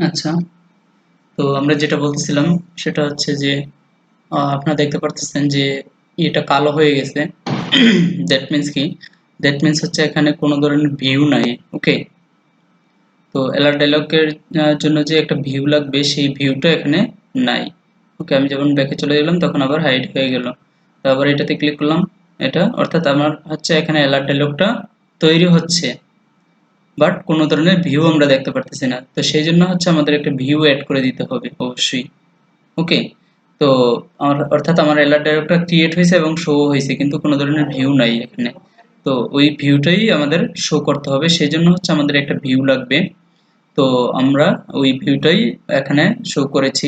আচ্ছা, তো আমরা যেটা বলতেছিলাম সেটা হচ্ছে যে আপনারা দেখতে পারতেছেন যে এটা কালো হয়ে গেছে। দ্যাট মিন্স কি? দ্যাট মিন্স হচ্ছে এখানে কোনো ধরনের ভিউ নাই। ওকে, তো এলার ডায়লগের জন্য যে একটা ভিউ লাগবে সেই ভিউটা এখানে নাই। ওকে, আমি যখন ব্যাকে চলে গেলাম তখন আবার হাইড হয়ে গেল। তো আবার এটাতে ক্লিক করলাম। এটা অর্থাৎ আমার হচ্ছে এখানে এলার ডায়লগটা তৈরি হচ্ছে, বাট কোনো ধরনের ভিউ আমরা দেখতে পারতেছি না। তো সেই জন্য হচ্ছে আমাদের একটা ভিউ অ্যাড করে দিতে হবে অবশ্যই। ওকে, তো অর্থাৎ আমার এলার ডায়লগটা ক্রিয়েট হয়েছে এবং শো হয়েছে, কিন্তু কোনো ধরনের ভিউ নাই এখানে। তো ওই ভিউটাই আমাদের শো করতে হবে, সেই জন্য হচ্ছে আমাদের একটা ভিউ লাগবে। তো আমরা ওই ভিউটাই এখানে শো করেছি।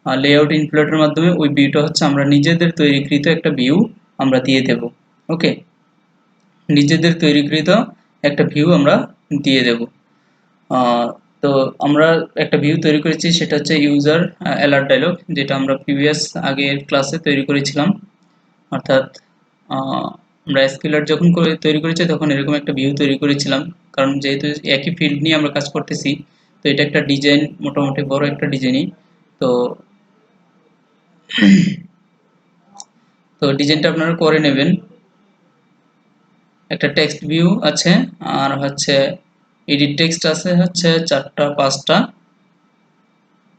লেআউট ইনফ্লোটের মাধ্যমে ওই ভিউটা হচ্ছে আমরা নিজেদের তৈরিকৃত একটা ভিউ আমরা দিয়ে দেব। ওকে, নিজেদের তৈরিকৃত একটা ভিউ আমরা দিয়ে দেব। তো আমরা একটা ভিউ তৈরি করেছি, সেটা হচ্ছে ইউজার অ্যালার্ট ডায়লগ, যেটা আমরা প্রিভিয়াস আগের ক্লাসে তৈরি করেছিলাম। অর্থাৎ আমরা এসকিউএল যখন তৈরি করেছি তখন এরকম একটা ভিউ তৈরি করেছিলাম, কারণ যেহেতু একই ফিল্ড নিয়ে আমরা কাজ করতেছি। তো এটা একটা ডিজাইন, মোটামুটি বড় একটা ডিজাইনই। তো তো ডিজাইনটা আপনারা করে নেবেন। একটা টেক্সট ভিউ আছে, আর হচ্ছে এডিট টেক্সট আছে হচ্ছে 4টা 5টা,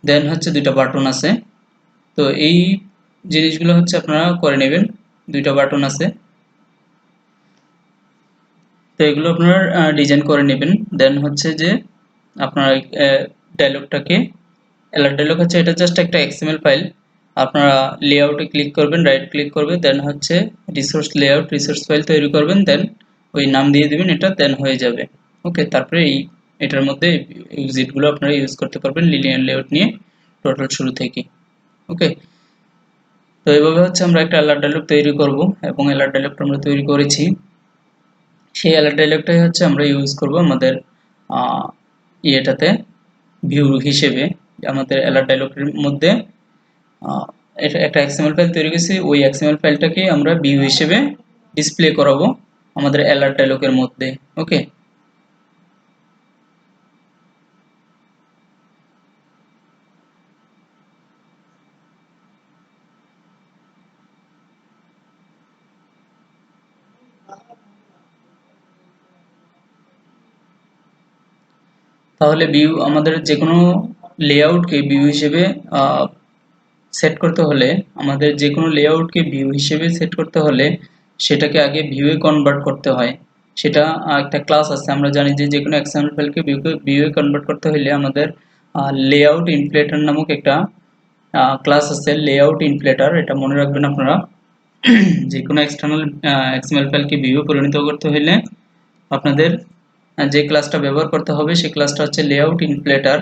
দেন হচ্ছে 2টা বাটন আছে। তো এই জিনিসগুলো হচ্ছে আপনারা করে নেবেন। 2টা বাটন আছে, তো এগুলো আপনারা ডিজাইন করে নেবেন। দেন হচ্ছে যে আপনার ডায়লগটাকে, অ্যালার্ট ডায়লগ হচ্ছে এটা জাস্ট একটা এক্সএমএল ফাইল। আপনারা লেআউটে ক্লিক করবেন, রাইট ক্লিক করবে, দেন হচ্ছে রিসোর্স লেআউট রিসোর্স ফাইল তৈরি করবেন, দেন ওই নাম দিয়ে দিবেন, এটা দেন হয়ে যাবে। ওকে, তারপরে এটার মধ্যে এক্সিটগুলো আপনারা ইউজ করতে পারবেন লিনিয়ার লেআউট নিয়ে টোটাল শুরু থেকে। ওকে, তো এইভাবে হচ্ছে আমরা একটা অ্যালার্ট ডায়লগ তৈরি করব, এবং অ্যালার্ট ডায়লগটা আমরা তৈরি করেছি। সেই অ্যালার্ট ডায়লগটাই হচ্ছে আমরা ইউজ করব আমাদের ইয়েটাতে ভিউ হিসেবে। আমাদের অ্যালার্ট ডায়লগের মধ্যে এটা একটা এক্সএমএল ফাইল তৈরি করেছি, ওই এক্সএমএল ফাইলটাকে আমরা ভিউ হিসেবে ডিসপ্লে করাবো আমাদের অ্যালার্ট ডায়লগের মধ্যে। ওকে, তাহলে ভিউ আমাদের যে কোনো লেআউটকে ভিউ হিসেবে সেট করতে হলে, আমাদের যে কোনো লেআউটকে ভিউ হিসেবে সেট করতে হলে সেটাকে আগে ভিউয়ে কনভার্ট করতে হয়। সেটা একটা ক্লাস আছে, আমরা জানি যে যে কোনো এক্সএমএল ফাইলকে ভিউয়ে কনভার্ট করতে হলে আমাদের লেআউট ইনফ্লেটার নামক একটা ক্লাস আছে। লেআউট ইনফ্লেটার, এটা মনে রাখবেন আপনারা। যে কোনো এক্সটার্নাল এক্সএমএল ফাইলকে ভিউয়ে পরিণত করতে হলে আপনাদের যে ক্লাসটা ব্যবহার করতে হবে সেই ক্লাসটা হচ্ছে লেআউট ইনফ্লেটার।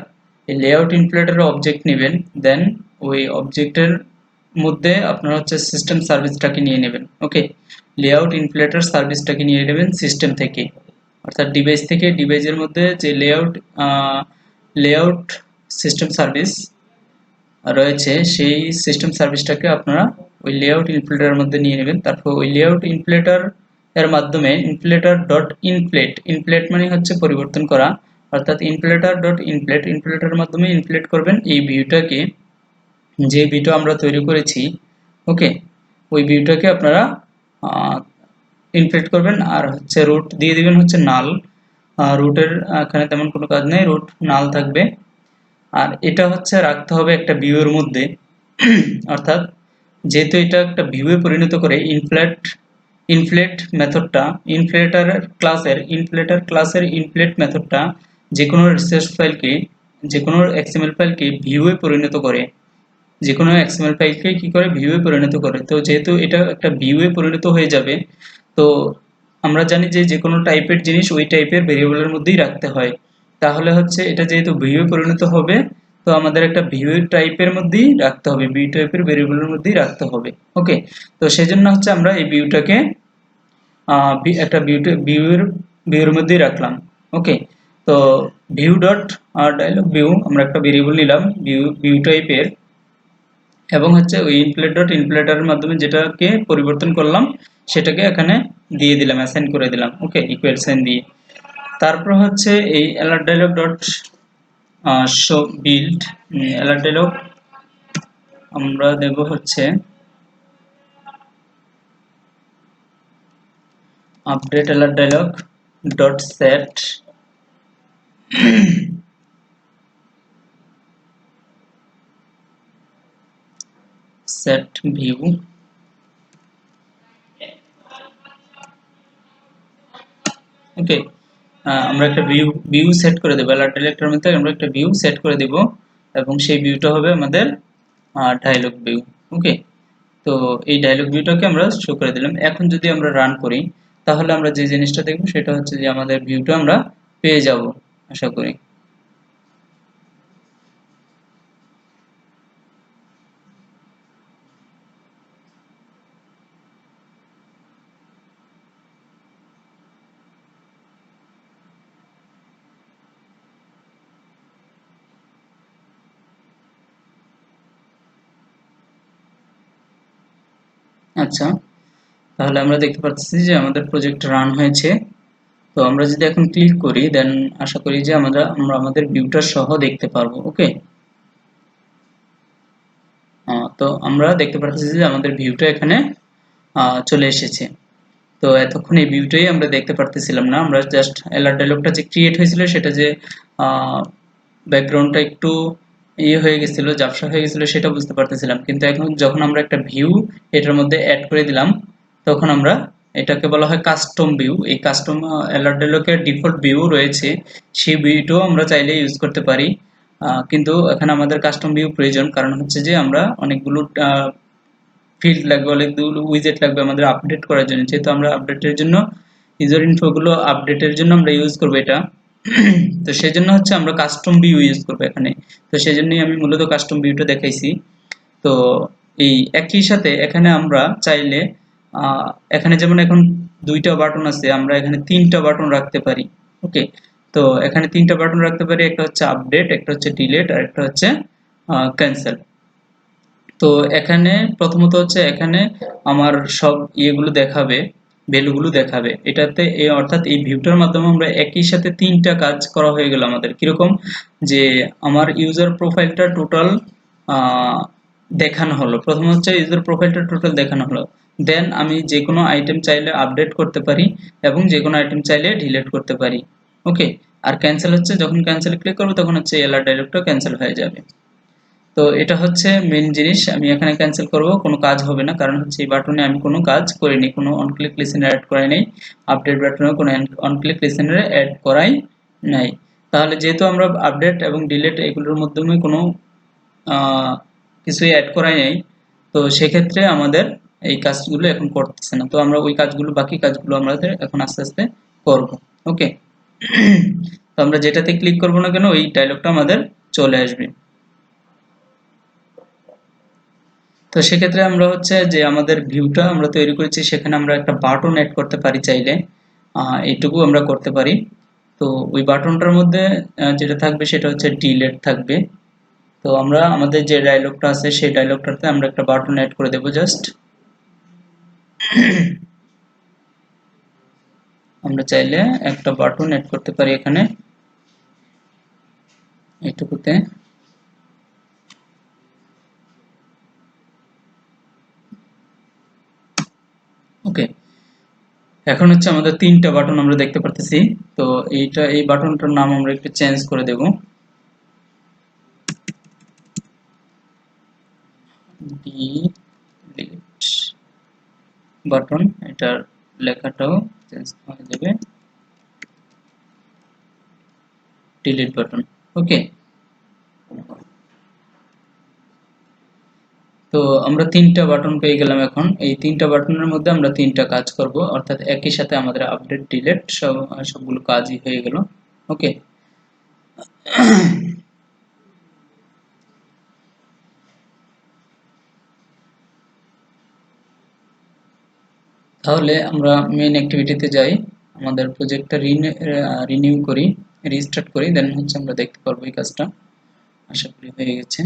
এই লেআউট ইনফ্লেটারের অবজেক্ট নেবেন, দেন ওই অবজেক্টের মধ্যে আপনারা হচ্ছে সিস্টেম সার্ভিসটাকে নিয়ে নেবেন। ওকে, লেআউট ইনফ্লেটার সার্ভিসটাকে নিয়ে নেবেন সিস্টেম থেকে, অর্থাৎ ডিভাইস থেকে। ডিভাইসের মধ্যে যে লেআউট সিস্টেম সার্ভিস রয়েছে সেই সিস্টেম সার্ভিসটাকে আপনারা ওই লেআউট ইনফ্লেটারের মধ্যে নিয়ে নেবেন। তারপর ওই লেআউট ইনফ্লেটার এর মাধ্যমে ইনফ্লেটার ডট ইনফ্লেট, ইনফ্লেট মানে হচ্ছে পরিবর্তন করা, অর্থাৎ ইনফ্লেটার ডট ইনফ্লেট, ইনফ্লেটারের মাধ্যমে ইনফ্লেট করবেন এই ভিউটাকে, যে ভিউটা আমরা তৈরি করেছি। ওকে, ওই ভিউটাকে আপনারা ইনফ্লেট করবেন, আর হচ্ছে রুট দিয়ে দিবেন হচ্ছে নাল। রুটের এখানে তেমন কোনো কাজ নেই, রুট নাল থাকবে। আর এটা হচ্ছে রাখতে হবে একটা ভিউ এর মধ্যে। অর্থাৎ যেহেতু এটা একটা ভিউয়ে পরিণত করে, ইনফ্লেট মেথডটা, ইনফ্লেটার ক্লাসের ইনফ্লেট মেথডটা যে কোনো রিসোর্স ফাইলকে, যে কোনো এক্সএমএল ফাইলকে ভিউয়ে পরিণত করে, যে কোনো এক্সএমএল ফাইলকে কি করে ভিউয়ে পরিণত করে। তো যেহেতু এটা একটা ভিউয়ে পরিণত হয়ে যাবে, তো আমরা জানি যে যে কোনো টাইপের জিনিস ওই টাইপের ভেরিয়েবলের মধ্যেই রাখতে হয়। তাহলে হচ্ছে এটা যেহেতু ভিউয়ে পরিণত হবে, তো আমাদের একটা ভিউ টাইপের মধ্যেই রাখতে হবে, ভিউ টাইপের ভেরিয়েবলের মধ্যেই রাখতে হবে। ওকে, তো সেজন্য হচ্ছে আমরা এই ভিউটাকে একটা ভিউর মধ্যেই রাখলাম। ওকে, তো ভিউ ডট ডায়লগ ভিউ আমরা একটা ভেরিয়েবল নিলাম ভিউ টাইপের, এবং হচ্ছে ওই ইনফ্লেট ডট ইনফ্লেটারের মাধ্যমে যেটাকে পরিবর্তন করলাম সেটাকে এখানে দিয়ে দিলাম, অ্যাসাইন করে দিলাম। ওকে, ইকুয়াল সাইন দিয়ে। তারপর হচ্ছে এই alert dialog dot show build alert dialog আমরা দেব হচ্ছে update alert dialog dot set set view. Okay, আমরা একটা ভিউ সেট করে দেবো অ্যালার্ট ডায়লগটার মধ্যে, আমরা একটা ভিউ সেট করে দেব এবং সেই ভিউটা হবে আমাদের ডায়লগ ভিউ। ওকে, তো এই ডায়লগ ভিউটাকে আমরা শো করে দিলাম। এখন যদি আমরা রান করি তাহলে আমরা যে জিনিসটা দেখব সেটা হচ্ছে যে আমাদের ভিউটা আমরা পেয়ে যাব আশা করি। আচ্ছা, তাহলে আমরা দেখতে পাচ্ছি যে আমাদের প্রজেক্ট রান হয়েছে। তো আমরা যদি এখন ক্লিক করি দেন আশা করি যে আমরা আমাদের ভিউটা সহ দেখতে পারবো। ওকে, তো আমরা দেখতে পাচ্ছি যে আমাদের ভিউটা এখানে চলে এসেছে। তো এতক্ষণ এই ভিউটাই আমরা দেখতে পারতেছিলাম না, আমরা জাস্ট অ্যালার্ট ডায়লগটা যে ক্রিয়েট হয়েছিল সেটা যে ব্যাকগ্রাউন্ডটা একটু ইয়ে হয়ে গেছিল, ঝাপসা হয়ে গেছিল সেটা বুঝতে পারতেছিলাম, কিন্তু এখন যখন আমরা একটা ভিউ এটার মধ্যে অ্যাড করে দিলাম তখন আমরা এটাকে বলা হয় কাস্টম ভিউ। এই কাস্টম অ্যালার্ট ডায়লগের ডিফল্ট ভিউ রয়েছে, সেই ভিউটাও আমরা চাইলে ইউজ করতে পারি, কিন্তু এখানে আমাদের কাস্টম ভিউ প্রয়োজন, কারণ হচ্ছে যে আমরা অনেকগুলো ফিল্ড লাগবে, অনেকগুলো উইজেট লাগবে আমাদের আপডেট করার জন্য, যেহেতু আমরা আপডেটের জন্য ইউজার ইনফো গুলো আপডেটের জন্য আমরা ইউজ করবো এটা। তো সেজন্য হচ্ছে আমরা কাস্টম ভিউ ইউজ করবো এখানে। তো সেজন্যই আমি মূলত কাস্টম ভিউটা দেখাইছি। তো এই একই সাথে এখানে আমরা চাইলে আহ, এখানে যেমন এখন দুইটা বাটন আছে, আমরা এখানে তিনটা বাটন রাখতে পারি। ওকে, তো এখানে তিনটা বাটন রাখতে পারি, একটা হচ্ছে আপডেট, একটা হচ্ছে ডিলিট, আর একটা হচ্ছে ক্যান্সেল। তো এখানে প্রথমত হচ্ছে এখানে আমার সব ইয়েগুলো দেখাবে, ভ্যালুগুলো দেখাবে এটাতে, অর্থাৎ এই ভিউটার মাধ্যমে আমরা একই সাথে তিনটা কাজ করা হয়ে গেল আমাদের। কিরকম, যে আমার ইউজার প্রোফাইলটা টোটাল দেখানো হলো, প্রথম হচ্ছে ইউজার প্রোফাইলটা টোটাল দেখানো হলো, দেন আমি যে কোনো আইটেম চাইলে আপডেট করতে পারি এবং যে কোনো আইটেম চাইলে ডিলিট করতে পারি। ওকে, আর ক্যান্সেল হচ্ছে যখন ক্যান্সেল ক্লিক করবো তখন হচ্ছে এলআর ডায়লগটা ক্যান্সেল হয়ে যাবে। তো এটা হচ্ছে মেইন জিনিস, আমি এখানে ক্যান্সেল করব কোনো কাজ হবে না, কারণ হচ্ছে এই বাটনে আমি কোনো কাজ করিনি, কোনো অন ক্লিক লিসেনার অ্যাড করাই নাই, আপডেট বাটনে কোনো অন ক্লিক লিসেনার অ্যাড করাই নাই। তাহলে যেহেতু আমরা আপডেট এবং ডিলিট এগুলোর মাধ্যমে কোনো কিছুই অ্যাড করাই নাই, তো সেক্ষেত্রে আমাদের এই কাজগুলো এখন করতেছে না, তো আমরা ওই কাজগুলো, বাকি কাজগুলো আমাদের এখন আস্তে আস্তে করব। ওকে, তো আমরা যেটাতে ক্লিক করব না কেন ওই ডায়লগটা আমাদের চলে আসবে। তো সেক্ষেত্রে আমরা হচ্ছে যে আমাদের ভিউটা আমরা তৈরি করেছি, সেখানে আমরা একটা বাটন অ্যাড করতে পারি চাইলে, এইটুকু আমরা করতে পারি। তো ওই বাটনটার মধ্যে যেটা থাকবে সেটা হচ্ছে ডিলেট থাকবে। তো আমরা আমাদের যে ডায়লগটা আছে সেই ডায়লগটাতে আমরা একটা বাটন অ্যাড করে দেবো জাস্ট। আমরা চাইলে একটা বাটন অ্যাড করতে পারি এখানে এইটুকুতে। ওকে, এখন হচ্ছে আমাদের তিনটা বাটন আমরা দেখতে পারতেছি। তো এই বাটনটার নাম আমরা একটু চেঞ্জ করে দেব, ডিলিট বাটন, এটার লেখাটাও চেঞ্জ হয়ে যাবে, ডিলিট বাটন। ওকে, তো আমরা তিনটা বাটন পেয়ে গেলাম। এখন এই তিনটা বাটনের মধ্যে আমরা তিনটা কাজ করব, অর্থাৎ একই সাথে আমাদের আপডেট ডিলিট সবগুলো কাজই হয়ে গেল। ওকে, তাহলে আমরা মেইন অ্যাক্টিভিটিতে যাই, আমাদের প্রজেক্টটা রিনিউ করি, রিস্টার্ট করি, দেন হচ্ছে আমরা দেখতে পারবো এই কাজটা আশা করি হয়ে গেছে।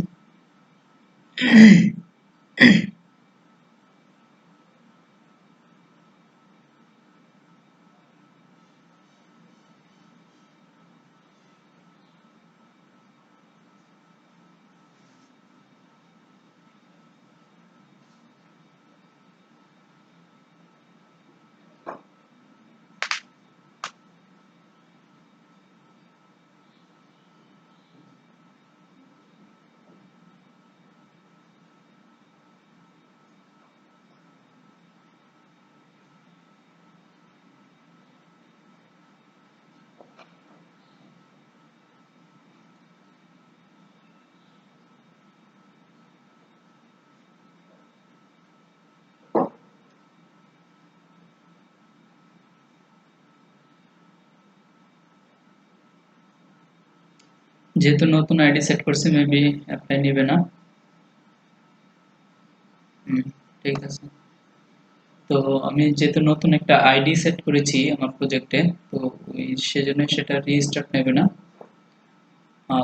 যেহেতু নতুন আইডি সেট করছি মেবি অ্যাপ্লাই নেবে না। ঠিক আছে। তো আমি যেহেতু নতুন একটা আইডি সেট করেছি আমার প্রজেক্টে, তো ওই সেজন্য সেটা রিস্টার্ট নেবে না।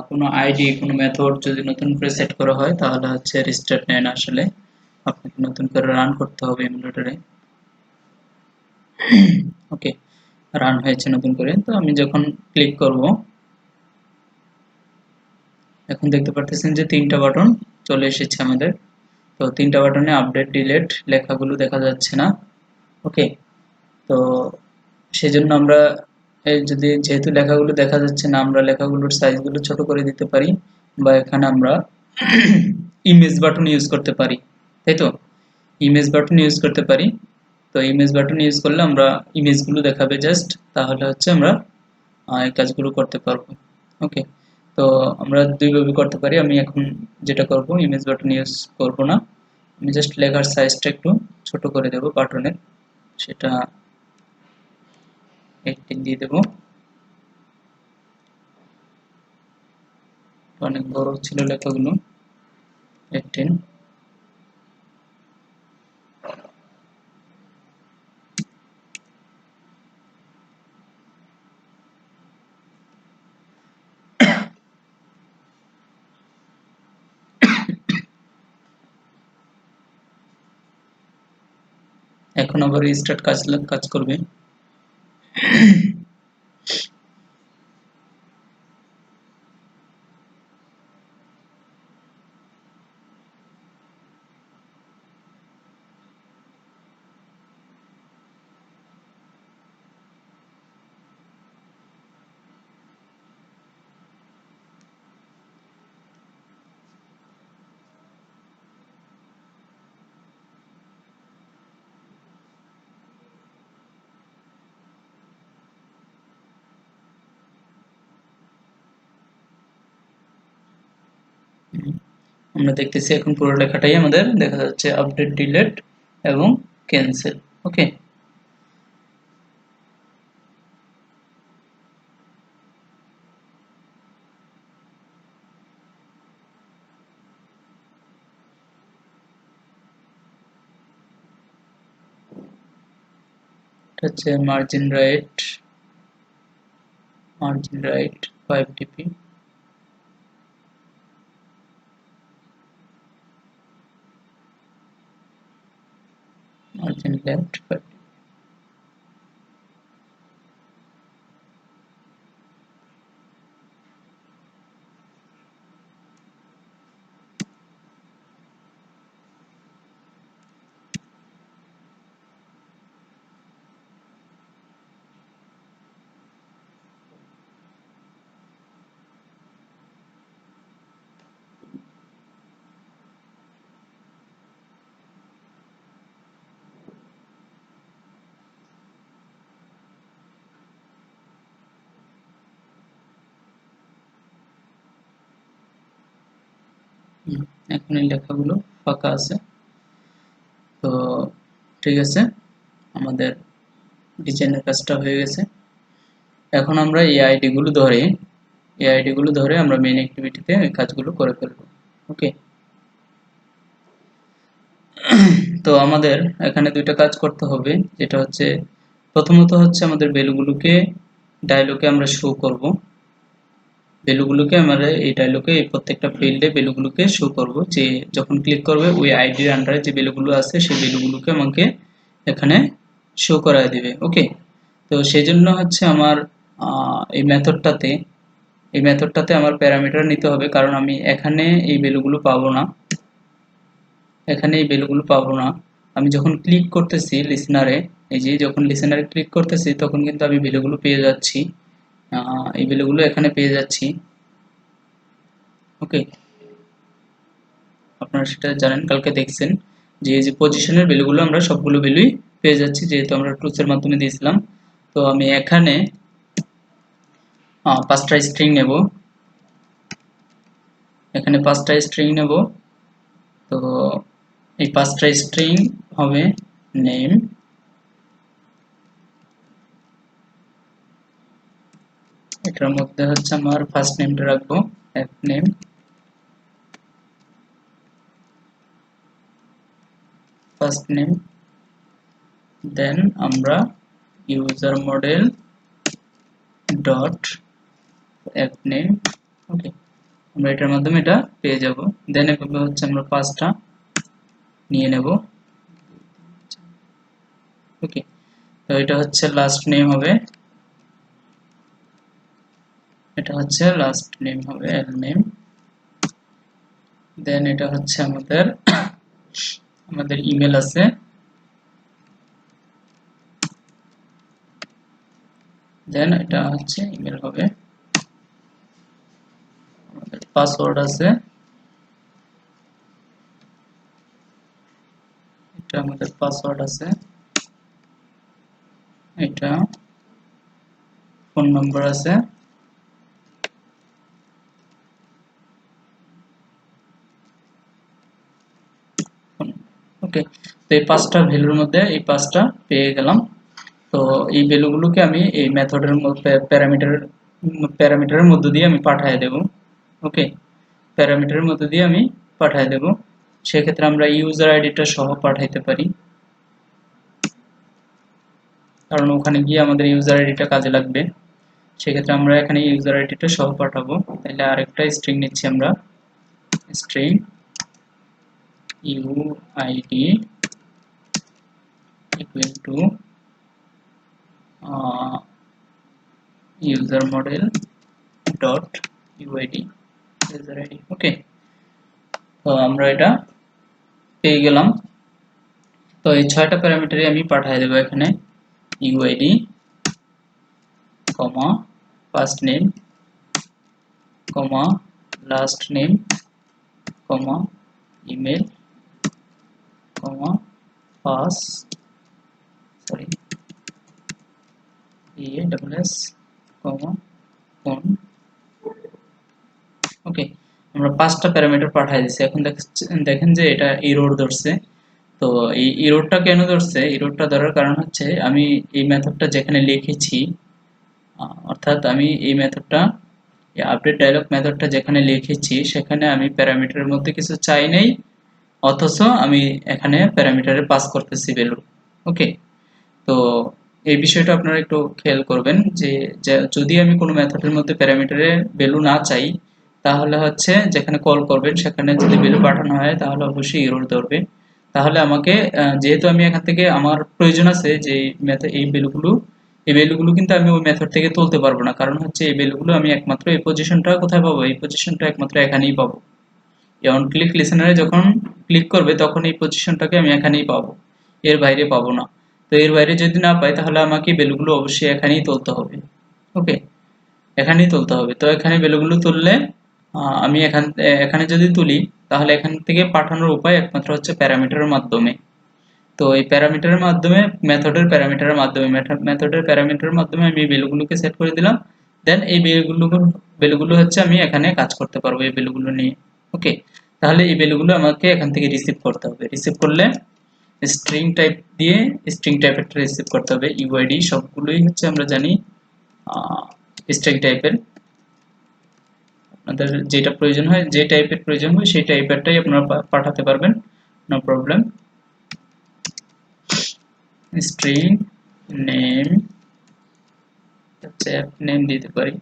কোনো আইডি কোনো মেথড যদি নতুন করে সেট করা হয় তাহলে হচ্ছে রিস্টার্ট নেয় না আসলে, আপনাকে নতুন করে রান করতে হবে এমুলেটরে। ওকে, রান হয়েছে নতুন করে। তো আমি যখন ক্লিক করব, এখন দেখতে পারতেছেন যে 3টা বাটন চলে এসেছে আমাদের। তো 3টা বাটনে আপডেট ডিলেট লেখাগুলো দেখা যাচ্ছে না। ওকে, তো সেজন্য আমরা যদি যেহেতু লেখাগুলো দেখা যাচ্ছে না, আমরা লেখাগুলোর সাইজগুলো ছোট করে দিতে পারি, বা এখানে আমরা ইমেজ বাটন ইউজ করতে পারি, তাই তো? ইমেজ বাটন ইউজ করতে পারি। তো ইমেজ বাটন ইউজ করলে আমরা ইমেজগুলো দেখাবে জাস্ট, তাহলে হচ্ছে আমরা এই কাজগুলো করতে পারবো। ওকে, তো আমরা দুইভাবে করতে পারি। আমি এখন যেটা করব, ইমেজ বাটন ইউজ করব না, আমি জাস্ট লেখার সাইজটা একটু ছোট করে দেব বাটনের, সেটা 18 দিয়ে দেব। অনেক বড় ছিল লেখাগুলো, 18। এখন আবার রিস্টার্ট কাজ করবে। আমরা দেখতেছি এখন পুরো লেখাটাই আমাদের দেখা যাচ্ছে, আপডেট ডিলেট এবং ক্যান্সেল। ওকে, এটা হচ্ছে margin right 5 dp, margin left 5 dp। এখন এই লেখাগুলো ফাঁকা আছে। তো ঠিক আছে, আমাদের ডিজাইনের কাজটা হয়ে গেছে। এখন আমরা এই আইডি গুলো ধরে আমরা মেইন অ্যাক্টিভিটিতে এই কাজগুলো করে ফেলবো। ওকে, তো আমাদের এখানে দুইটা কাজ করতে হবে, যেটা হচ্ছে প্রথমত হচ্ছে আমাদের ভ্যালুগুলোকে ডায়লগে আমরা শো করব। ভ্যালুগুলোকে আমরা এই ডায়লগে এই প্রত্যেকটা ফিল্ডে ভ্যালুগুলোকে শো করব, যে যখন ক্লিক করবে ওই আইডির আন্ডারে যে ভ্যালুগুলো আছে সেই ভ্যালুগুলোকে আমাকে এখানে শো করায় দিবে। ওকে, তো সেই জন্য হচ্ছে আমার এই মেথডটাতে আমার প্যারামিটার নিতে হবে, কারণ আমি এখানে এই ভ্যালুগুলো পাবো না। আমি যখন ক্লিক করতেছি লিসনারে, এই যে যখন লিসনারে ক্লিক করতেছি তখন কিন্তু আমি ভ্যালুগুলো পেয়ে যাচ্ছি, এই ভ্যালুগুলো এখানে পেয়ে যাচ্ছি। ওকে, আপনারা সেটা জানেন, কালকে দেখছেন যে এই যে পজিশনের ভ্যালুগুলো আমরা সবগুলো ভ্যালুই পেয়ে যাচ্ছি, যেহেতু আমরা টুলসের মাধ্যমে দিয়েছিলাম। তো আমি এখানে 5টা স্ট্রিং নেব, তো এই 5টা স্ট্রিং হবে নেম, এটার মধ্যে হচ্ছে আমার ফার্স্ট নেমটা রাখবো, app name, first name, then আমরা user model dot app name. Okay, আমরা এটার মাধ্যমে এটা পেয়ে যাব। দেন এভাবে হচ্ছে আমরা পাঁচটা নিয়ে নেব। ওকে, তো এটা হচ্ছে লাস্ট নেম হবে, এটা হচ্ছে লাস্ট নেম হবে এল নেম। দেন এটা হচ্ছে আমাদের ইমেল আছে, দেন এটা হচ্ছে ইমেল হবে। আমাদের পাসওয়ার্ড আছে, এটা আমাদের পাসওয়ার্ড আছে, এটা ফোন নাম্বার আছে, ওকে। তো এই পাঁচটা ভ্যালুর মধ্যে এই পাঁচটা পেয়ে গেলাম। তো এই ভ্যালুগুলোকে আমি এই মেথডের মধ্যে প্যারামিটারের মধ্য দিয়ে আমি পাঠিয়ে দেব। ওকে, প্যারামিটারের মধ্য দিয়ে আমি পাঠিয়ে দেব। সেক্ষেত্রে আমরা ইউজার আইডিটা সহ পাঠাইতে পারি, কারণ ওখানে গিয়ে আমাদের ইউজার আইডিটা কাজে লাগবে। সেক্ষেত্রে আমরা এখানে ইউজার আইডিটা সহ পাঠাবো। তাহলে আরেকটা স্ট্রিং নিচ্ছি আমরা, string UID equal to user model dot uid user id। ওকে, তো আমরা এটা পেয়ে গেলাম। তো এই ছয়টা প্যারামিটারই আমি পাঠিয়ে দেব এখানে, uid কমা ফার্স্ট নেম কমা লাস্ট নেম কমা ইমেল কমা পাস সরি EASS কমা ফোন। ওকে, আমরা পাঁচটা প্যারামিটার পাঠিয়ে দিয়েছি। এখন দেখেন যে এটা এরর ধরছে। তো এই এররটা কেন ধরছে? এররটা ধরার কারণ হচ্ছে আমি এই মেথডটা যেখানে লিখেছি, অর্থাৎ আমি এই মেথডটা আপডেট ডায়লগ মেথডটা যেখানে লিখেছি সেখানে আমি প্যারামিটারের মধ্যে কিছু চাই নাই, অথচ আমি এখানে প্যারামিটারে পাস করতেছি ভ্যালু। ওকে, তো এই বিষয়টা আপনারা একটু খেয়াল করবেন যে যদি আমি কোনো মেথডের মধ্যে প্যারামিটারে ভ্যালু না চাই, তাহলে হচ্ছে যেখানে কল করবেন সেখানে যদি ভ্যালু পাঠানো হয় তাহলে অবশ্যই এরর ধরবে। তাহলে আমাকে যেহেতু আমি এখান থেকে আমার প্রয়োজন আছে যে এই ভ্যালুগুলো কিন্তু আমি ওই মেথড থেকে তুলতে পারবো না, কারণ হচ্ছে এই ভ্যালুগুলো আমি একমাত্র এই পজিশনটা কোথায় পাবো, এই পজিশনটা একমাত্র এখানেই পাবো। এই অন ক্লিক লিসেনারে যখন ক্লিক করবে তখন এই পজিশনটাকে আমি এখানেই পাবো, এর বাইরে পাবো না। তো এর বাইরে যদি না পাই তাহলে আমাকে ভ্যালুগুলো অবশ্যই এখানেই তুলতে হবে। ওকে, এখানেই তুলতে হবে। তো এখানে ভ্যালুগুলো তুললে আমি এখানে যদি তুলি তাহলে এখান থেকে পাঠানোর উপায় একমাত্র হচ্ছে প্যারামিটারের মাধ্যমে। তো এই প্যারামিটারের মাধ্যমে মেথডের প্যারামিটারের মাধ্যমে আমি এই ভ্যালুগুলোকে সেট করে দিলাম। দেন এই ভ্যালুগুলো হচ্ছে আমি এখানে কাজ করতে পারবো এই ভ্যালুগুলো নিয়ে। ওকে, তাহলে এই ভ্যালুগুলো আমাকে এখান থেকে রিসিভ করতে হবে। রিসিভ করলে স্ট্রিং টাইপ দিয়ে স্ট্রিং টাইপের রিসিভ করতে হবে। ইউআইডি সবগুলোই হচ্ছে আমরা জানি স্ট্রিং টাইপের। আপনাদের যেটা প্রয়োজন হয়, যে টাইপের প্রয়োজন হয় সেই টাইপেরটাই আপনারা পাঠাতে পারবেন, নো প্রবলেম। স্ট্রিং নেম হচ্ছে অ্যাপ নেম দিতে পারি,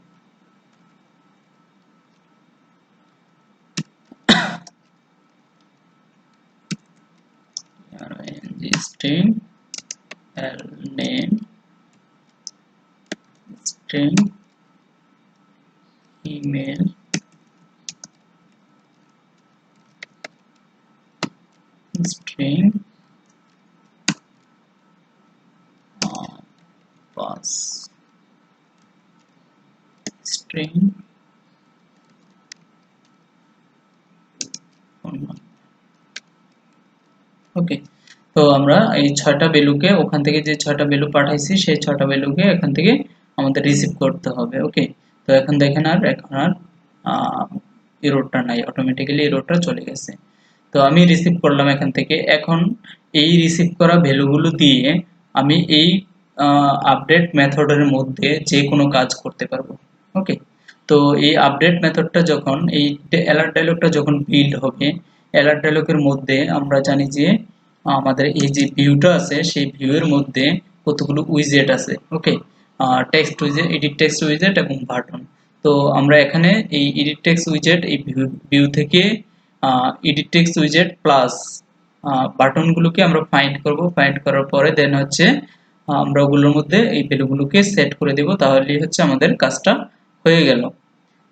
string name string email string pass string phone number। ওকে, তো আমরা এই ছয়টা ভ্যালুকে ওখান থেকে যে ছয়টা ভ্যালু পাঠাইছি সেই ছয়টা ভ্যালুকে এখান থেকে আমাদের রিসিভ করতে হবে। ওকে, তো এখন দেখেন এখন আর এররটা নাই, অটোমেটিক্যালি এররটা চলে গেছে। তো আমি রিসিভ করলাম এখান থেকে। এখন এই রিসিভ করা ভ্যালুগুলো দিয়ে আমি এই আপডেট মেথডের মধ্যে যে কোনো কাজ করতে পারবো। ওকে, তো এই আপডেট মেথডটা যখন এই অ্যালার্ট ডায়লগটা যখন বিল্ড হবে, অ্যালার্ট ডায়লগের মধ্যে আমরা জানি যে আমাদের এই যে ভিউটা আছে সেই ভিউয়ের মধ্যে কতগুলো উইজেট আছে। ওকে, টেক্সট উইজেট, এডিট টেক্সট উইজেট এবং বাটন। তো আমরা এখানে এই এডিট টেক্সট উইজেট এই ভিউ থেকে এডিট টেক্সট উইজেট প্লাস বাটনগুলোকে আমরা ফাইন্ড করব। ফাইন্ড করার পরে দেন হচ্ছে আমরা ওগুলোর মধ্যে এই ভ্যালুগুলোকে সেট করে দেব, তাহলেই হচ্ছে আমাদের কাজটা হয়ে গেল।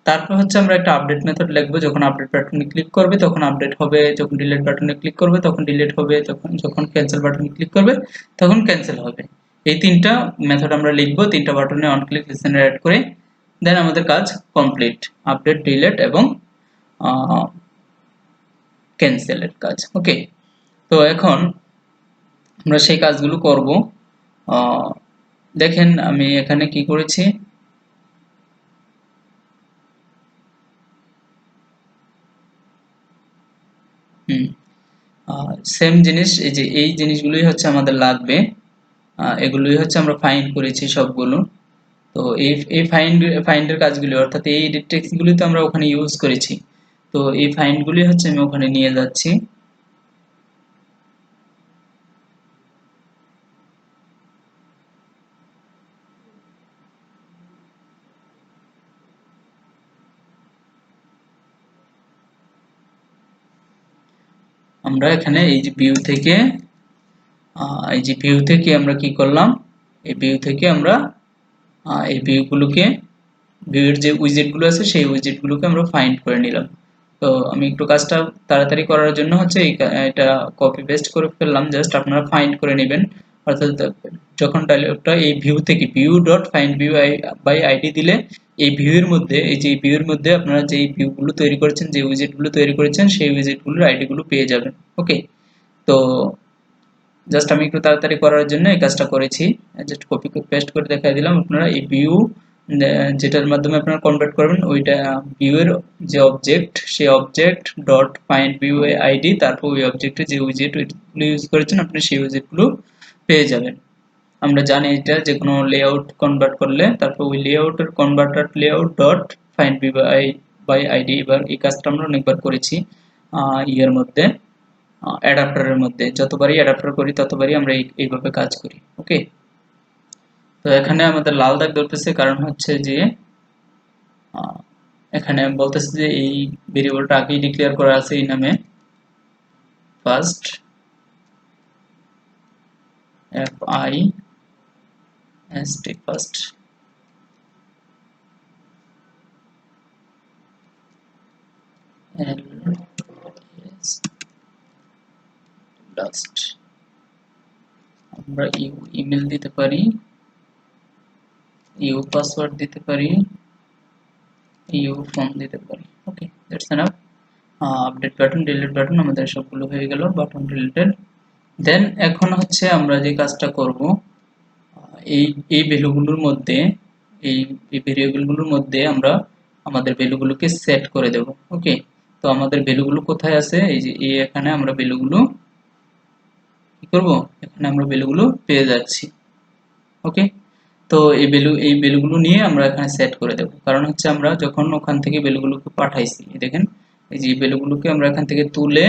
তারপর হচ্ছে আমরা একটা আপডেট মেথড লিখবো, যখন আপডেট বাটনে ক্লিক করবে তখন আপডেট হবে, যখন ডিলিট বাটনে ক্লিক করবে তখন ডিলিট হবে, তখন যখন ক্যান্সেল বাটনে ক্লিক করবে তখন ক্যান্সেল হবে। এই তিনটা মেথড আমরা লিখবো, তিনটা বাটনে অন ক্লিক লিসেনার অ্যাড করে, দেন আমাদের কাজ কমপ্লিট। আপডেট, ডিলিট এবং ক্যান্সেলের কাজ। ওকে, তো এখন আমরা সেই কাজগুলো করব। দেখেন আমি এখানে কি করেছি, সেম জিনিস, এই যে এই জিনিসগুলোই হচ্ছে আমাদের লাগবে, এগুলোই হচ্ছে আমরা ফাইন্ড করেছি সবগুলো। তো এই ফাইন্ডের কাজগুলি অর্থাৎ এই এডিট টেক্সটগুলি তো আমরা ওখানে ইউজ করেছি, তো এই ফাইন্ডগুলি হচ্ছে আমি ওখানে নিয়ে যাচ্ছি। আমরা এখানে এই যে ভিউ থেকে আমরা কি করলাম, এই ভিউ থেকে আমরা এই ভিউয়ের যে উইজেটগুলো আছে সেই উইজেটগুলোকে আমরা ফাইন্ড করে নিলাম। তো আমি একটু কাজটা তাড়াতাড়ি করার জন্য হচ্ছে এটা কপি পেস্ট করে ফেললাম, জাস্ট আপনারা ফাইন্ড করে নেবেন। অর্থাৎ যখন ডায়লগটা এই ভিউ থেকে view dot find view by ID দিলে এই ভিউয়ের মধ্যে, এই যে ভিউয়ের মধ্যে আপনারা যেই ভিউগুলো তৈরি করেছেন, যে উইজেটগুলো তৈরি করেছেন সেই উইজেটগুলোর আইডিগুলো পেয়ে যাবেন। ওকে, তো জাস্ট আমি একটু তাড়াতাড়ি করার জন্য এই কাজটা করেছি, জাস্ট কপি পেস্ট করে দেখাই দিলাম। আপনারা এই ভিউ যেটার মাধ্যমে আপনারা কনভার্ট করবেন ওইটা ভিউয়ের যে অবজেক্ট, সেই object dot find view ID, তারপর ওই অবজেক্টে যে উইজেটগুলো ইউজ করেছেন আপনি সেই উইজেটগুলো পেয়ে যাবেন। আমরা জানি এটা যে কোনো লেআউট কনভার্ট করলে তারপর ওই লেআউটের converter layout dot find view by ID. এবার এই কাজটা আমরা অনেকবার করেছি ইয়ের মধ্যে, অ্যাডাপ্টারের মধ্যে। যতবারই অ্যাডাপ্টার করি ততবারই আমরা এইভাবে কাজ করি। ওকে, তো এখানে আমাদের লাল দাগ ধরতেছে, কারণ হচ্ছে যে এখানে বলতেছে যে এই ভেরিয়েবলটা আগেই ডিক্লেয়ার করা আছে এই নামে, ফার্স্ট FIST ফার্স্ট, লাস্ট। আমরা ইমেল দিতে পারি, পাসওয়ার্ড দিতে পারি, ফোন দিতে পারি। Okay, that's enough. Update button, delete button আমাদের সবগুলো হয়ে গেল, বাটন ডিলিটেড। দেন এখন হচ্ছে আমরা যে কাজটা করব, এই এই ভ্যালুগুলোর মধ্যে, এই ভেরিয়েবলগুলোর মধ্যে আমরা আমাদের ভ্যালুগুলোকে সেট করে দেব। ওকে, তো আমাদের ভ্যালুগুলো কোথায় আছে, এই যে এখানে আমরা ভ্যালুগুলো কি করব, এখানে আমরা ভ্যালুগুলো পেয়ে যাচ্ছি। ওকে, তো এই ভ্যালুগুলো নিয়ে আমরা এখানে সেট করে দেব, কারণ হচ্ছে আমরা যখন ওখান থেকে ভ্যালুগুলোকে পাঠাইছি, দেখেন এই যে ভ্যালুগুলোকে আমরা এখান থেকে তুলে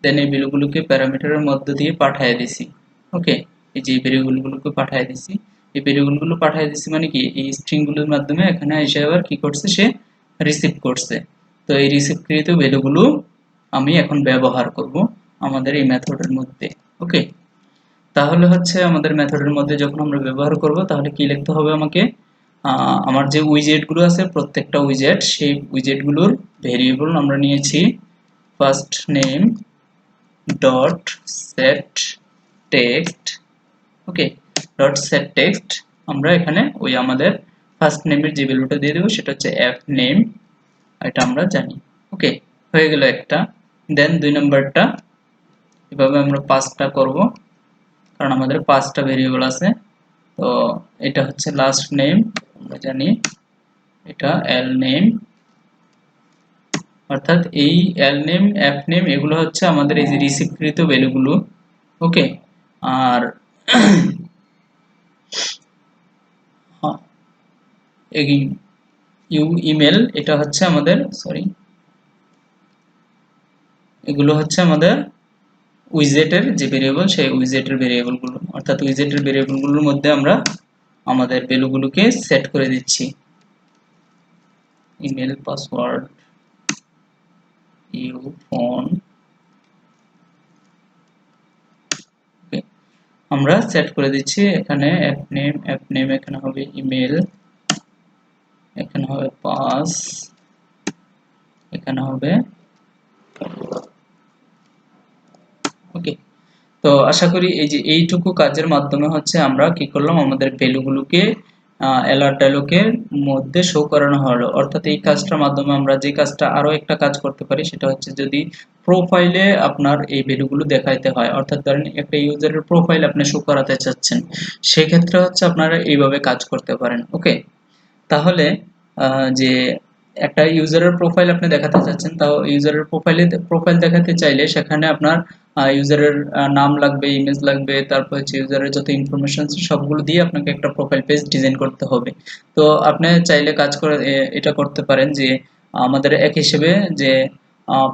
দেন এই ভ্যালুগুলোকে প্যারামিটারের মধ্য দিয়ে পাঠিয়ে দিছি। ওকে, এই যে ভ্যালুগুলোকে পাঠিয়ে দিছি, এই ভ্যালুগুলো পাঠিয়ে দিছি মানে কি এই স্ট্রিংগুলোর মাধ্যমে এখানে এসে আবার কি করছে, সে রিসিভ করছে। তো এই রিসিভকৃত ভ্যালুগুলো আমি এখন ব্যবহার করব আমাদের এই মেথডের মধ্যে। ওকে, তাহলে হচ্ছে আমাদের মেথডের মধ্যে যখন আমরা ব্যবহার করব তাহলে কি লিখতে হবে আমাকে, আমার যে উইজেটগুলো আছে প্রত্যেকটা উইজেট, সেই উইজেটগুলোর ভেরিয়েবল আমরা নিয়েছি first name dot set text. Okay, dot set text, আমরা এখানে ওই আমাদের ফার্স্ট নেমের যে ভ্যালুটা দিয়ে দেবো সেটা হচ্ছে এফ নেম, এটা আমরা জানি। ওকে, হয়ে গেল একটা। দেন 2 নাম্বারটা এভাবে আমরা 5টা করব, কারণ আমাদের 5টা ভেরিয়েবল আছে। তো এটা হচ্ছে লাস্ট নেম, আমরা জানি এটা এল নেম, অর্থাৎ এই এল নেম এফ নেম এগুলো হচ্ছে আমাদের এই যে রিসিভকৃত ভ্যালুগুলো। ওকে, আর ইমেল, এটা হচ্ছে আমাদের সরি, এগুলো হচ্ছে আমাদের উইজেটের যে ভেরিয়েবল, সেই উইজেটের ভেরিয়েবলগুলো, অর্থাৎ উইজেটের ভেরিয়েবলগুলোর মধ্যে আমরা আমাদের ভ্যালুগুলোকে সেট করে দিচ্ছি। ইমেল, পাসওয়ার্ড, ফোন, আমরা সেট করে দিচ্ছি। এখানে অ্যাপ নেম এখানে হবে ইমেল, এখানে হবে পাস, এখানে হবে ওকে। তো আশা করি এই যে এইটুকু কাজের মাধ্যমে হচ্ছে আমরা কি করলাম, আমাদের ভ্যালুগুলোকে অ্যালার্ট ডায়লগের মধ্যে শো করানো হলো। অর্থাৎ এই কাজটার মাধ্যমে আমরা যে কাজটা আরো একটা কাজ করতে পারি, সেটা হচ্ছে যদি প্রোফাইলে আপনার এই ভ্যালুগুলো দেখাইতে হয়, অর্থাৎ ধরেন একটা ইউজারের প্রোফাইল আপনি শো করাতে চাচ্ছেন, সেক্ষেত্রে হচ্ছে আপনারা এইভাবে কাজ করতে পারেন। ওকে, তাহলে যে একটা ইউজারের প্রোফাইল আপনি দেখাতে চাচ্ছেন, তাও ইউজারের প্রোফাইল দেখাতে চাইলে সেখানে আপনার ইউজারের নাম লাগবে, ইমেজ লাগবে, তারপর হচ্ছে ইউজারের যত ইনফরমেশন সবগুলো দিয়ে আপনাকে একটা প্রোফাইল পেজ ডিজাইন করতে হবে। তো আপনি চাইলে কাজ করে এটা করতে পারেন যে আমাদের এক হিসেবে যে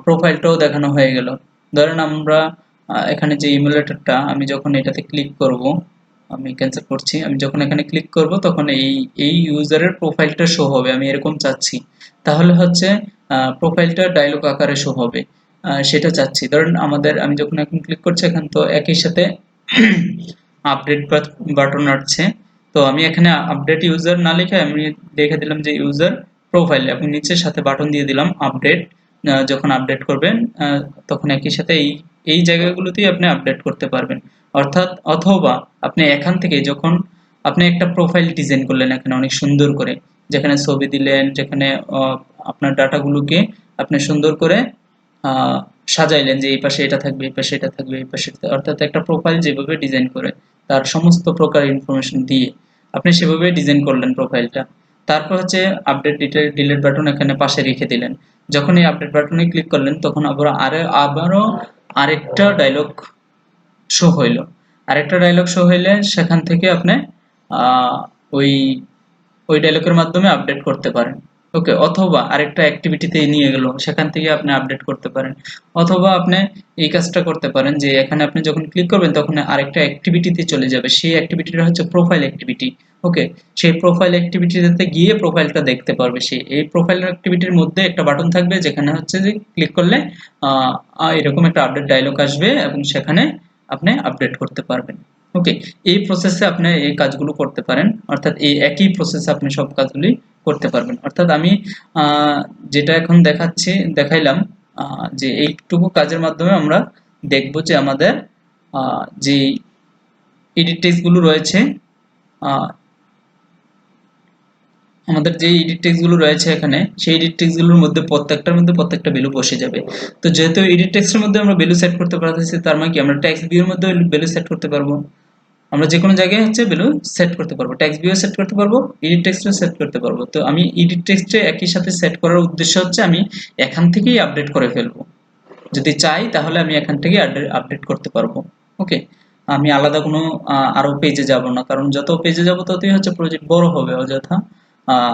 প্রোফাইলটাও দেখানো হয়ে গেল। ধরেন আমরা এখানে যে ইমুলেটরটা, আমি যখন এটাতে ক্লিক করব, আমি ক্যান্সেল করছি, আমি যখন এখানে ক্লিক করব তখন এই ইউজারের প্রোফাইলটা শো হবে, আমি এরকম চাচ্ছি। তাহলে হচ্ছে প্রোফাইলটা ডায়লগ আকারে শো হবে, সেটা চাচ্ছি। ধরেন আমি যখন এখন ক্লিক করছি, এখন তো একই সাথে আপডেট বাটন আসছে। তো আমি এখানে আপডেট ইউজার না লিখে আমি দেখে দিলাম যে ইউজার প্রোফাইল, এবং নিচের সাথে বাটন দিয়ে দিলাম আপডেট। যখন আপডেট করবেন তখন একই সাথে এই জায়গাগুলোতেই আপনি আপডেট করতে পারবেন। অর্থাৎ অথবা আপনি এখান থেকে যখন আপনি একটা প্রোফাইল ডিজাইন করলেন এখানে অনেক সুন্দর করে, যেখানে ছবি দিলেন, যেখানে আপনার ডাটাগুলোকে আপনি সুন্দর করে সাজাইলেন যে এই পাশে এটা থাকবে, এই পাশে এটা থাকবে, এই পাশে, অর্থাৎ একটা প্রোফাইল যেভাবে ডিজাইন করে তার সমস্ত প্রকার ইনফরমেশন দিয়ে আপনি সেভাবে ডিজাইন করলেন প্রোফাইলটা। তারপর হচ্ছে আপডেট ডিলিট বাটন এখানে পাশে রেখে দিলেন। যখন এই আপডেট বাটনে ক্লিক করলেন তখন আবারও আরেকটা ডায়লগ শো হইল। আরেকটা ডায়লগ শো হইলে সেখান থেকে আপনি আহ, ওই ওই ডায়লগের মাধ্যমে আপডেট করতে পারেন। ওকে, অথবা আরেকটা অ্যাক্টিভিটিতে নিয়ে গেল, সেখান থেকে আপনি আপডেট করতে পারেন। অথবা আপনি এই কাজটা করতে পারেন যে এখানে আপনি যখন ক্লিক করবেন তখন আরেকটা অ্যাক্টিভিটিতে চলে যাবে, সেই অ্যাক্টিভিটিটা হচ্ছে প্রোফাইল অ্যাক্টিভিটি। ওকে, সেই প্রোফাইল অ্যাক্টিভিটিতে গিয়ে প্রোফাইলটা দেখতে পারবে। এই প্রোফাইল অ্যাক্টিভিটির মধ্যে একটা বাটন থাকবে যেখানে হচ্ছে যে ক্লিক করলে এরকম একটা আপডেট ডায়লগ আসবে এবং সেখানে আপনি আপডেট করতে পারবেন। ওকে, এই প্রসেসে আপনি এই কাজগুলো করতে পারেন, অর্থাৎ এই একই প্রসেসে আপনি সব কাজগুলি করতে পারবেন। অর্থাৎ আমি যেটা এখন দেখাইলাম, যে এইটুকু কাজের মাধ্যমে আমরা দেখব যে আমাদের যে এডিট টেক্সটগুলো রয়েছে, আমাদের যে এডিট টেক্সটগুলো রয়েছে এখানে, সেই এডিট টেক্সটগুলোর মধ্যে প্রত্যেকটার মধ্যে প্রত্যেকটা ভ্যালু বসে যাবে। তো যেহেতু এডিট টেক্সটের মধ্যে আমরা ভ্যালু সেট করতে পারতেছি, তার মানে কি আমরা টেক্সট ভিউর মধ্যে ভ্যালু সেট করতে পারবো। আমরা যে কোনো জায়গায় হচ্ছে ভ্যালু সেট করতে পারবো, টেক্সট ভিউ সেট করতে পারবো, এডিট টেক্সটও সেট করতে পারবো। তো আমি এডিট টেক্সটে একই সাথে সেট করার উদ্দেশ্য হচ্ছে আমি এখান থেকেই আপডেট করে ফেলবো। যদি চাই তাহলে আমি এখান থেকে আপডেট করতে পারবো। ওকে, আমি আলাদা কোনো আরো পেজে যাব না, কারণ যত পেজে যাব ততই হচ্ছে প্রজেক্ট বড় হবে অযথা।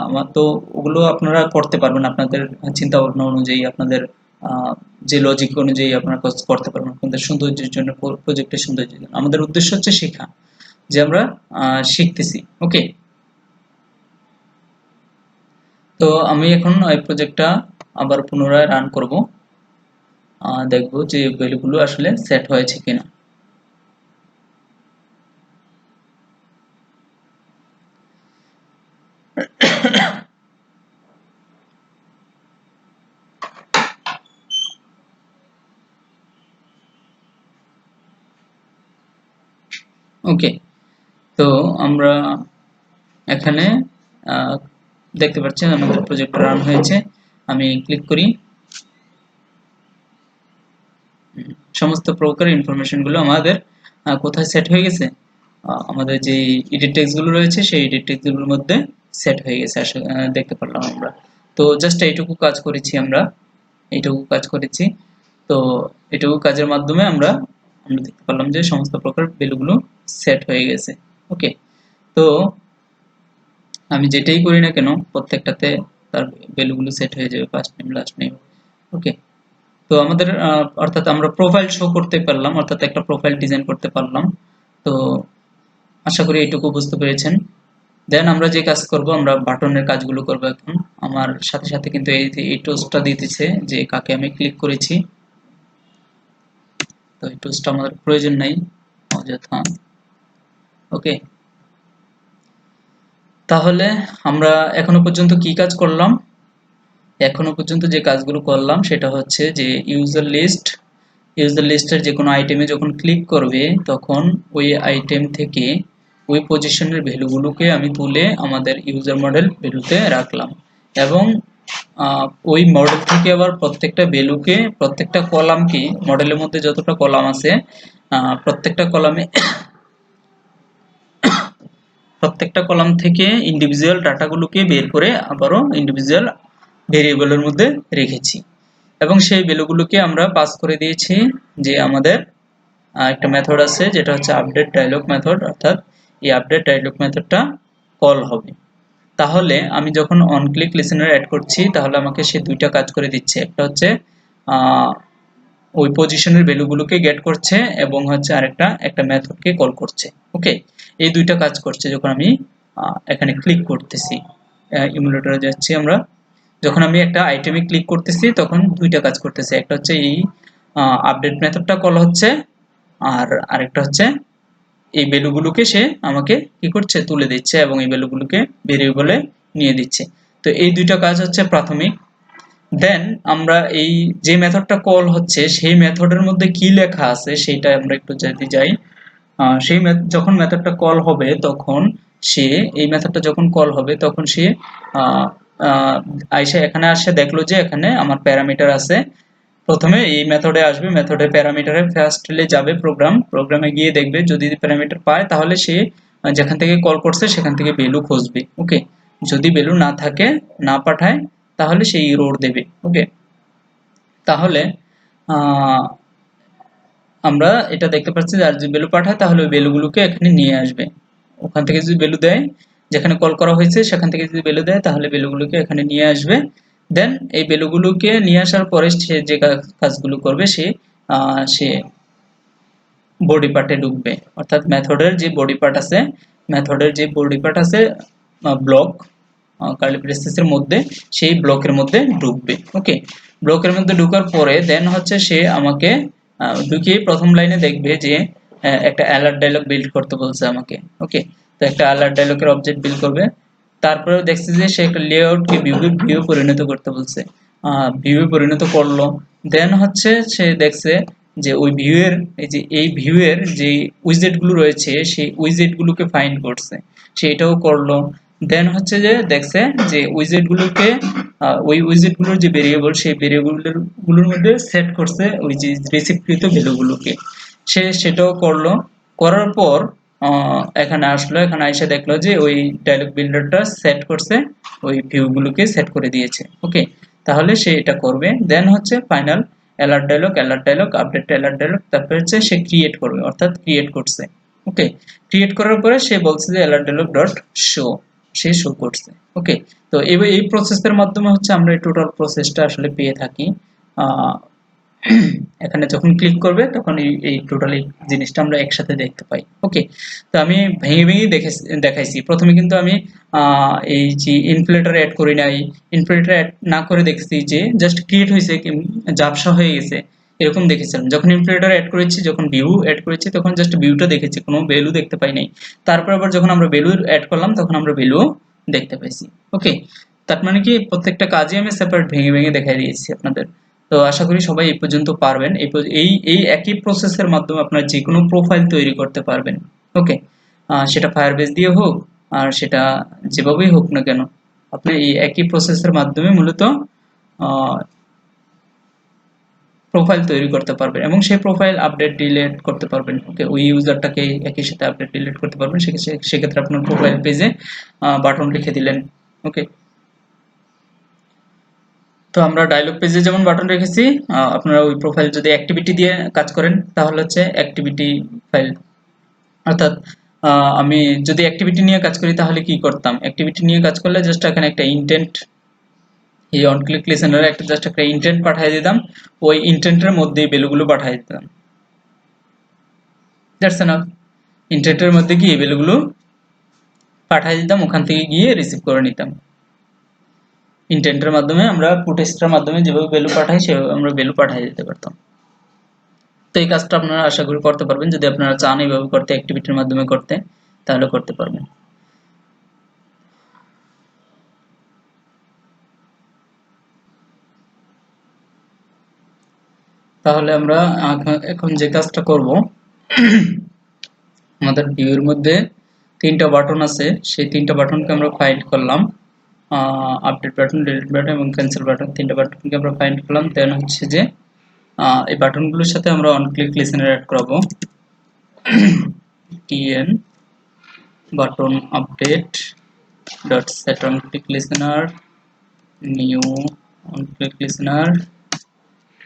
আমার তো ওগুলো আপনারা করতে পারবেন আপনাদের চিন্তা ভাবনা অনুযায়ী, আপনাদের যে লজিক অনুযায়ী আপনারা কাজ করতে পারবেন আপনাদের সৌন্দর্যের জন্য, প্রজেক্টের সৌন্দর্যের জন্য। আমাদের উদ্দেশ্য হচ্ছে শেখা, যে আমরা শিখতেছি। ওকে, তো আমি এখন এই প্রজেক্টটা আবার পুনরায় রান করব, দেখব যে ভ্যালুগুলো আসলে সেট হয়েছে কিনা। ওকে, তো আমরা এখানে দেখতে পাচ্ছেন আমাদের প্রজেক্ট রান হয়েছে। আমি ক্লিক করি, সমস্ত প্রকার ইনফরমেশন গুলো আমাদের কোথায় সেট হয়ে গেছে, আমাদের যে এডিট টেক্সট গুলো রয়েছে সেই এডিট টেক্সট গুলোর মধ্যে সেট হয়ে গেছে দেখতে পারলাম আমরা। তো জাস্ট এইটুকু কাজ করেছি আমরা, এইটুকু কাজ করেছি। তো এটুকু কাজের মাধ্যমে আমরা দেখতে পারলাম যে সমস্ত প্রকার ভ্যালুগুলো সেট হয়ে গেছে। ওকে, তো আমি যেটাই করি না কেন প্রত্যেকটাতে তার ভ্যালুগুলো সেট হয়ে যাবে, ফার্স্ট নেম লাস্ট নেম। ওকে, তো আমাদের অর্থাৎ আমরা প্রোফাইল শো করতে পারলাম, অর্থাৎ একটা প্রোফাইল ডিজাইন করতে পারলাম। তো আশা করি এইটুকু বুঝতে পেরেছেন। দেন আমরা যে কাজ করব, আমরা বাটনের কাজগুলো করব এখন। আমার সাথে সাথে কিন্তু এই টুলসটা দিতেছে যে কাকে আমি ক্লিক করেছি, তো এই টুলসটা আমাদের প্রয়োজন নাই অযথা। ওকে, তাহলে আমরা এখনো পর্যন্ত কি কাজ করলাম? এখনো পর্যন্ত যে কাজগুলো করলাম সেটা হচ্ছে যে ইউজার লিস্টের যে কোনো আইটেমে যখন ক্লিক করবে তখন ওই আইটেম থেকে ওই পজিশনের ভ্যালুগুলোকে আমি তুলে আমাদের ইউজার মডেল ভ্যালুতে রাখলাম, এবং ওই মডেল থেকে আবার প্রত্যেকটা ভ্যালুকে, প্রত্যেকটা কলামকে, মডেলের মধ্যে যতটা কলাম আছে প্রত্যেকটা কলামে প্রত্যেকটা কলাম থেকে ইন্ডিভিজুয়াল ডাটাগুলোকে বের করে আবারও ইন্ডিভিজুয়াল ভেরিয়েবলের মধ্যে রেখেছি, এবং সেই ভ্যালুগুলোকে আমরা পাস করে দিয়েছি যে আমাদের একটা মেথড আছে যেটা হচ্ছে আপডেট ডায়লগ মেথড, অর্থাৎ এই আপডেট ডায়লগ মেথডটা কল হবে। তাহলে আমি যখন অন ক্লিক লিসেনার অ্যাড করছি তাহলে আমাকে সে দুইটা কাজ করে দিচ্ছে, একটা হচ্ছে ওই পজিশনের ভ্যালুগুলোকে গেট করছে, এবং হচ্ছে আরেকটা একটা মেথডকে কল করছে। ওকে, এই দুইটা কাজ করছে যখন আমি এখানে ক্লিক করতেছি। ইমুলেটরে যাচ্ছি আমরা, যখন আমি একটা আইটেমে ক্লিক করতেছি তখন দুইটা কাজ করতেছে, একটা হচ্ছে এই আপডেট মেথডটা কল হচ্ছে, আর আরেকটা হচ্ছে এই ভ্যালুগুলোকে সে আমাকে কি করছে, তুলে দিচ্ছে, এবং এই ভ্যালুগুলোকে ভেরিয়েবলে নিয়ে দিচ্ছে। তো এই দুইটা কাজ হচ্ছে প্রাথমিক। দেন আমরা এই যে মেথডটা কল হচ্ছে সেই মেথডের মধ্যে কি লেখা আছে সেটা আমরা একটু যদি যাই। সেই যখন মেথডটা কল হবে তখন সে, এই মেথডটা যখন কল হবে তখন সে আইসা এখানে আসে দেখলো যে এখানে আমার প্যারামিটার আছে। প্রথমে এই মেথডে আসবে, মেথডের প্যারামিটারে ফার্স্টলি যাবে প্রোগ্রামে গিয়ে দেখবে, যদি প্যারামিটার পায় তাহলে সে যেখান থেকে কল করছে সেখান থেকে ভ্যালু খুঁজবে। ওকে, যদি ভ্যালু না থাকে, না পাঠায়, তাহলে সে ইরর দেবে। ওকে, তাহলে আমরা এটা দেখতে পাচ্ছি যে আর যদি ভ্যালু পাঠায় তাহলে ওই ভ্যালুগুলোকে এখানে নিয়ে আসবে। ওখান থেকে যদি ভ্যালু দেয়, যেখানে কল করা হয়েছে সেখান থেকে যদি ভ্যালু দেয় তাহলে ভ্যালুগুলোকে এখানে নিয়ে আসবে। দেন এই ভ্যালুগুলোকে নিয়ে আসার পরে সে যে কাজগুলো করবে, সে বডি পার্টে ঢুকবে, অর্থাৎ মেথডের যে বডি পার্ট আছে, ব্লক কার্লি ব্রেসেসের মধ্যে, সেই ব্লকের মধ্যে ঢুকবে। ওকে, ব্লকের মধ্যে ঢোকার পরে দেন হচ্ছে সে আমাকে ঢুকিয়ে প্রথম লাইনে দেখবে যে একটা অ্যালার্ট ডায়লগ বিল্ড করতে বলছে আমাকে। ওকে, তো একটা অ্যালার্ট ডায়লগের অবজেক্ট বিল্ড করবে। তারপরে দেখছে যে সে একটা লেআউটকে ভিউ পরিণত করতে বলছে, ভিউ পরিণত করলো। দেন হচ্ছে সে দেখছে যে ওই ভিউয়ের, এই ভিউয়ের যে উইজেট গুলো রয়েছে সেই উইজেট গুলোকে ফাইন্ড করছে, সেটাও করলো। দেন হচ্ছে যে দেখছে যে উইজেট গুলোকে, ওই উইজেট গুলোর যে ভেরিয়েবল, সেই ভেরিয়েবল গুলোর মধ্যে সেট করছে ওই যে রিসিভকৃত ভ্যালুগুলোকে, সে সেটাও করলো। করার পর এখানে আসলো, এখানে এসে দেখলো যে ওই ডায়লগ বিল্ডারটা সেট করছে, ওই ভিউগুলোকে সেট করে দিয়েছে। ওকে, তাহলে সে এটা করবে। দেন হচ্ছে final alert dialog update alert dialog, তারপরে হচ্ছে সে ক্রিয়েট করবে, অর্থাৎ ক্রিয়েট করছে। ওকে, ক্রিয়েট করার পরে সে বলছে যে অ্যালার্ট ডায়লগ ডট শো, সে শো করছে। ওকে, তো এবার এই প্রসেসের মাধ্যমে হচ্ছে আমরা এই টোটাল প্রসেসটা আসলে পেয়ে থাকি। এখানে যখন ক্লিক করবে তখন এই টোটাল জিনিসটা আমরা একসাথে দেখতে পাই। ওকে, তো আমি ভেঙে ভেঙে দেখাইছি। প্রথমে কিন্তু আমি এই যে ইনফ্লেটার অ্যাড করি নাই, ইনফ্লেটার অ্যাড না করে দেখছি যে জাস্ট ক্রিয়েট হয়েছে, ঝাপসা হয়ে গেছে, এরকম দেখেছিলাম। যখন ইনফ্লেটার অ্যাড করেছি, যখন ভিউ অ্যাড করেছি, তখন জাস্ট ভিউটা দেখেছি, কোনো ভ্যালু দেখতে পাই নাই। তারপর আবার যখন আমরা ভ্যালু অ্যাড করলাম তখন আমরা ভ্যালু দেখতে পাইছি। ওকে, তার মানে কি প্রত্যেকটা কাজে আমি সেপারেট ভেঙে ভেঙে দেখাই দিয়েছি আপনাদের। তো আশা করি সবাই এই পর্যন্ত পারবেন। এই একই প্রসেসের মাধ্যমে আপনারা যে কোনো প্রোফাইল তৈরি করতে পারবেন। ওকে, সেটা ফায়ারবেস দিয়ে হোক আর সেটা যেভাবেই হোক না কেন, আপনি এই একই প্রসেসের মাধ্যমে মূলত প্রোফাইল তৈরি করতে পারবেন, এবং সেই প্রোফাইল আপডেট ডিলিট করতে পারবেন। ওকে, ওই ইউজারটাকে একই সাথে আপডেট ডিলিট করতে পারবেন। সেক্ষেত্রে আপনার প্রোফাইল পেজে বাটন লিখে দিলেন। ওকে, তো আমরা ডায়লগ পেজে যেমন বাটন রেখেছি, আপনারা ওই প্রোফাইল যদি অ্যাক্টিভিটি দিয়ে কাজ করেন তাহলে হচ্ছে অ্যাক্টিভিটি ফাইল, অর্থাৎ আমি যদি অ্যাক্টিভিটি নিয়ে কাজ করি তাহলে কি করতাম, অ্যাক্টিভিটি নিয়ে কাজ করলে জাস্ট এখানে একটা ইনডেন্ট এই অন ক্লিক লিসেনারে একটা জাস্ট একটা ইন্টেন্ট পাঠিয়ে দিতাম, ওই ইন্টেন্টের মধ্যেই ভ্যালুগুলো পাঠিয়ে দিতাম। That's enough. ইন্টেন্টের মধ্যে গিয়ে ভ্যালুগুলো পাঠিয়ে দিতাম, ওখান থেকে গিয়ে রিসিভ করে নিতাম। ইন্টেন্টের মাধ্যমে আমরা পুটেস্টের মাধ্যমে যেভাবে ভ্যালু পাঠাই সেভাবে আমরা ভ্যালু পাঠিয়ে দিতে পারতাম। তো এই কাজটা আপনারা আশা করি করতে পারবেন। যদি আপনারা চান এইভাবে করতে, অ্যাক্টিভিটির মাধ্যমে করতে, তাহলে করতে পারবেন। তাহলে আমরা এখন যে কাজটা করব, আমাদের ভিউর মধ্যে 3টা বাটন আছে, সেই 3টা বাটনকে আমরা ফাইন্ড করলাম। আপডেট বাটন, ডিলিট বাটন এবং ক্যান্সেল বাটন, 3টা বাটনকে আমরা ফাইন্ড করলাম। দেন হচ্ছে যে এই বাটনগুলোর সাথে আমরা অন ক্লিক লিসেনার অ্যাড করব। tn button update dot set on click listener new on click listener.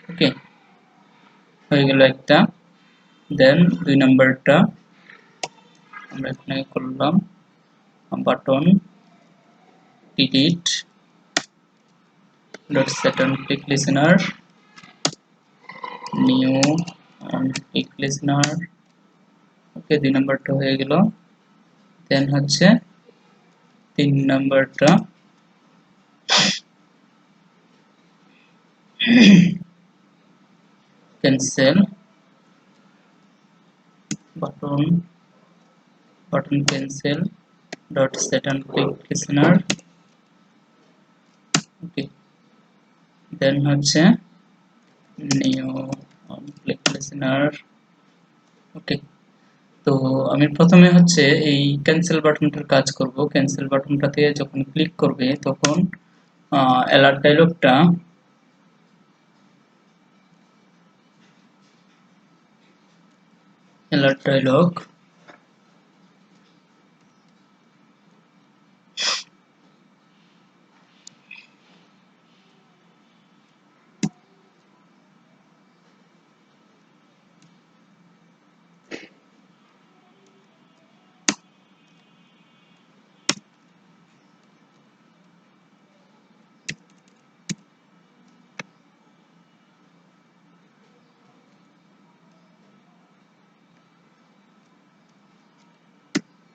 Okay, হয়ে গেল একটা। দেন 2 নাম্বারটা আমরা এখানে করলাম button delete dot set on click listener new on click listener. Okay, 2 নাম্বারটা হয়ে গেল। দেন হচ্ছে 3 নাম্বারটা cancel button cancel dot set on click listener. Okay, then হচ্ছে new on click listener. Okay, তো আমি প্রথমে হচ্ছে এই ক্যান্সেল বাটনটার কাজ করব। ক্যান্সেল বাটনটাতে যখন ক্লিক করবে তখন অ্যালার্ট ডায়লগটা alert dialog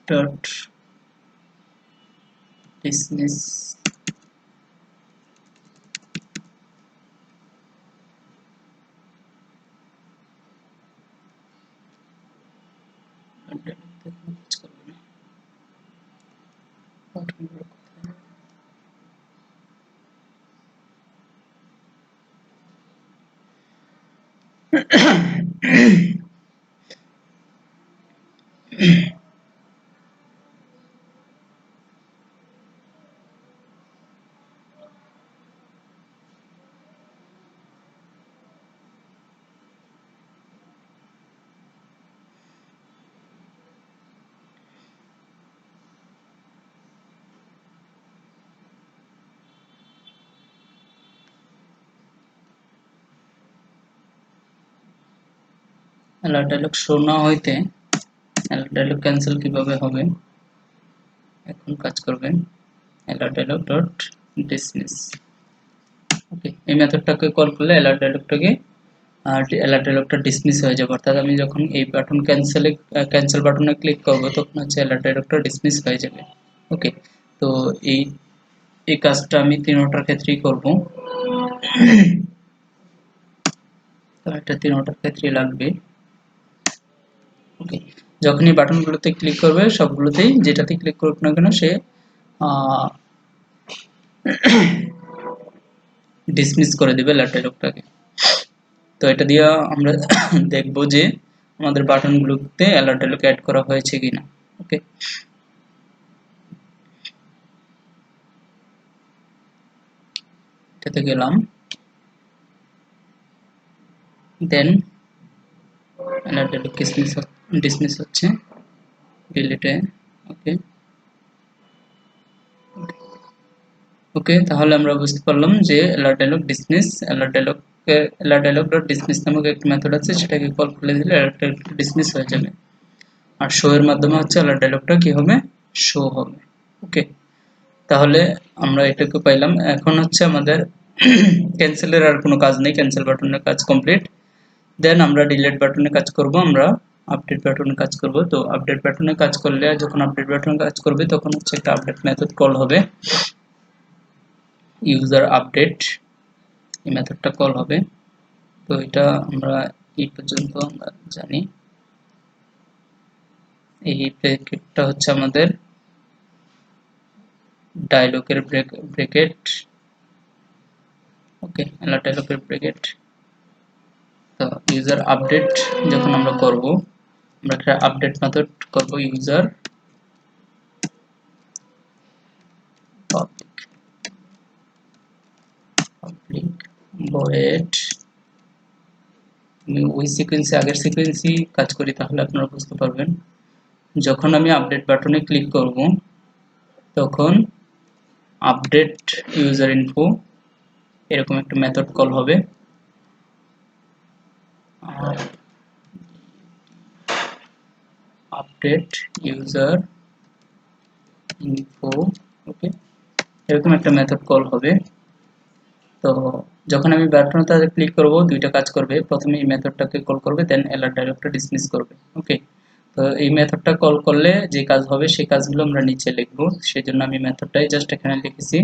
dot dismiss alert dialog show না হইতে alert dialog ক্যান্সেল কিভাবে হবে এখন কাজ করবেন। alert dialog dot dismiss. Okay, এই মেথডটাকে কল করলে alert dialogটাকে alert dialogটা ডিসমিস হয়ে যাবে। অর্থাৎ আমি যখন এই বাটন ক্যান্সেল বাটনে ক্লিক করব তখন হচ্ছে alert dialogটা ডিসমিস হয়ে যাবে। ওকে, তো এই কাজটা আমি তিনটার ক্ষেত্রেই করব। তো এটা তিনটার ক্ষেত্রেই লাগবে। ওকে, যখনই বাটনগুলোতে ক্লিক করবে সবগুলোতেই যেটাতে ক্লিক করুক না কেন সে ডিসমিস করে দেবে alert dialogটাকে। তো এটা দিয়ে আমরা দেখব যে আমাদের বাটনগুলোতে alert dialog অ্যাড করা হয়েছে কিনা। ওকে, এটাতে গেলাম। দেন alert dialog ডিসমিস হচ্ছে ডিলিটে। ওকে ওকে, তাহলে আমরা বুঝতে পারলাম যে alert dialog dismiss, alert dialog dot dismiss নামক একটা মেথড আছে, সেটাকে কল করে দিলে alert dialog ডিসমিস হয়ে যাবে। আর শো এর মাধ্যমে হচ্ছে alert dialogটা কি হবে, শো হবে। ওকে, তাহলে আমরা এটাকে পাইলাম। এখন হচ্ছে আমাদের ক্যান্সেলের আর কোনো কাজ নেই, ক্যান্সেল বাটনের কাজ কমপ্লিট। দেন আমরা ডিলিট বাটনে কাজ করব, আমরা আপডেট বাটনে কাজ করব। তো আপডেট বাটনে কাজ করলে, যখন আপডেট বাটনে কাজ করবে তখন হচ্ছে একটা আপডেট মেথড কল হবে, ইউজার আপডেট, এই মেথডটা কল হবে। তো এটা আমরা এই পর্যন্ত আমরা জানি। এই ব্র্যাকেটটা হচ্ছে আমাদের ডায়লগের ব্র্যাকেট, ওকে, এলা ডায়লগের ব্র্যাকেট। তো ইউজার আপডেট যখন আমরা করব, আমরা একটা আপডেট মেথড করব, ইউজার পাবলিক void। আমি ওই সিকোয়েন্সে, আগের সিকোয়েন্সই কাজ করি, তাহলে আপনারা বুঝতে পারবেন। যখন আমি আপডেট বাটনে ক্লিক করব তখন আপডেট ইউজার ইনফো এরকম একটা মেথড কল হবে, আপডেট ইউজার ইনফো, ওকে, এরকম একটা মেথড কল হবে। তো যখন আমি বাটনটা ক্লিক করব দুইটা কাজ করবে, প্রথমে এই মেথডটাকে কল করবে, দেন এলার ডায়লগটা ডিসমিস করবে, ওকে। তো এই মেথডটা কল করলে যে কাজ হবে সেই কাজগুলো আমরা নিচে লিখব, সেজন্য আমি মেথডটাই জাস্ট এখানে লিখেছি,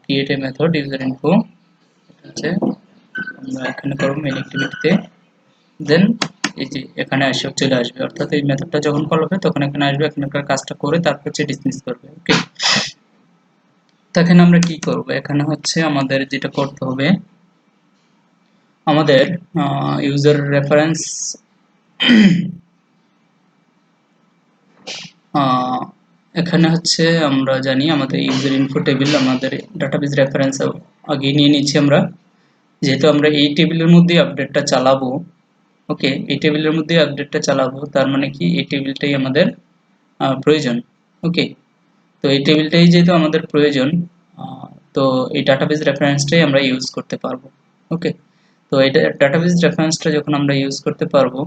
create a method user info, হচ্ছে আমরা এখানে করব মেইন অ্যাক্টিভিটিতে, দেন এই যে এখানে এসে চলে আসবে, অর্থাৎ এই মেথডটা যখন কল হবে তখন এখানে আসবে, এখানকার কাজটা করে তারপর হচ্ছে ডিসমিস করবে, ওকে। তো এখানে আমরা কি করব, এখানে হচ্ছে আমাদের যেটা করতে হবে, আমাদের ইউজার রেফারেন্স, এখানে হচ্ছে আমরা জানি আমাদের ইউজার ইনফো টেবিল, আমাদের ডাটাবেস রেফারেন্স আগে নিয়ে নিচ্ছি আমরা, যেহেতু আমরা এই টেবিলের মধ্যে আপডেটটা চালাবো, ওকে, এই টেবিলের মধ্যে আপডেটটা চালাবো, তার মানে কি এই টেবিলটাই আমাদের প্রয়োজন, ওকে। তো এই টেবিলটাই যেহেতু আমাদের প্রয়োজন, তো এই ডাটাবেস রেফারেন্সটাই আমরা ইউজ করতে পারবো, ওকে। তো এটা ডাটাবেস রেফারেন্সটা যখন আমরা ইউজ করতে পারবো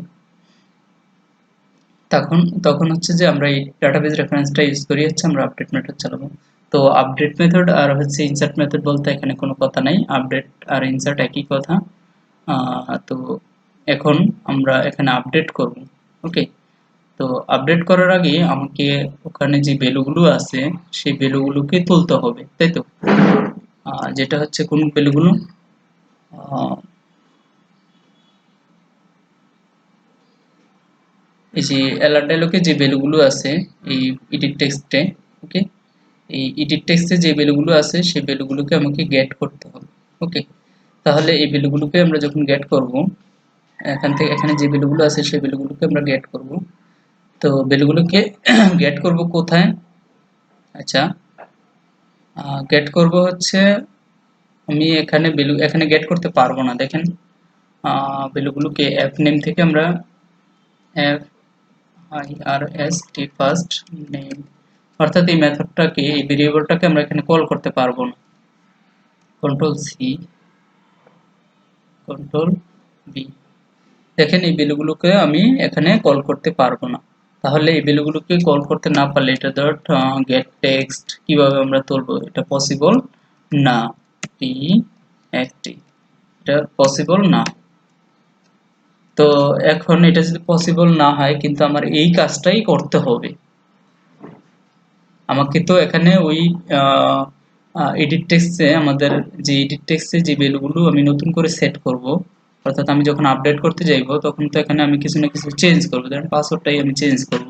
তখন তখন হচ্ছে যে আমরা এই ডাটাবেস রেফারেন্সটা ইউজ করি হচ্ছে আমরা আপডেট মেথড চালাবো। তো আপডেট মেথড আর হচ্ছে ইনসার্ট মেথড বলতে এখানে কোনো কথা নাই, আপডেট আর ইনসার্ট একই কথা। তো এখন আমরা এখানে আপডেট করব, ওকে। তো আপডেট করার আগে আমাকে ওখানে যে ভ্যালুগুলো আছে সেই ভ্যালুগুলোকে তুলতে হবে, তাই তো? যেটা হচ্ছে কোন ভ্যালুগুলো, এই যে এলআর ডায়লগে যে ভ্যালুগুলো আছে এই এডিট টেক্সটে, ওকে, এই এডিট টেক্সটে যে ভ্যালুগুলো আছে সেই ভ্যালুগুলোকে আমাকে গেট করতে হবে, ওকে। তাহলে এই ভ্যালুগুলোকে আমরা যখন গেট করব, এখান থেকে এখানে যে ভ্যালুগুলো আছে সেই ভ্যালুগুলোকে আমরা গেট করব। তো ভ্যালুগুলোকে গেট করব কোথায়, আচ্ছা, গেট করব হচ্ছে, আমি এখানে ভ্যালু এখানে গেট করতে পারবো না, দেখেন, ভ্যালুগুলোকে অ্যাপ নেম থেকে আমরা F I R S T first name, অর্থাৎ এই মেথডটাকে, এই ভেরিয়েবলটাকে আমরা এখানে কল করতে পারবো না। কন্ট্রোল সি, কন্ট্রোল বি, দেখেন এই ভ্যালুগুলোকে আমি এখানে কল করতে পারবো না। তাহলে এই ভ্যালুগুলোকে কল করতে না পারলে এটা ডট গেট টেক্সট কিভাবে আমরা তুলবো, এটা পসিবল না, পি একটি, এটা পসিবল না। তো এখন এটা যদি পসিবল না হয়, কিন্তু আমার এই কাজটাই করতে হবে, আমাকে তো এখানে ওই এডিট টেক্সটে, আমাদের যে এডিট টেক্সটে যে ভ্যালুগুলো আমি নতুন করে সেট করব, অর্থাৎ আমি যখন আপডেট করতে যাইব তখন তো এখানে আমি কিছু না কিছু চেঞ্জ করবো, ধরেন পাসওয়ার্ডটাই আমি চেঞ্জ করব।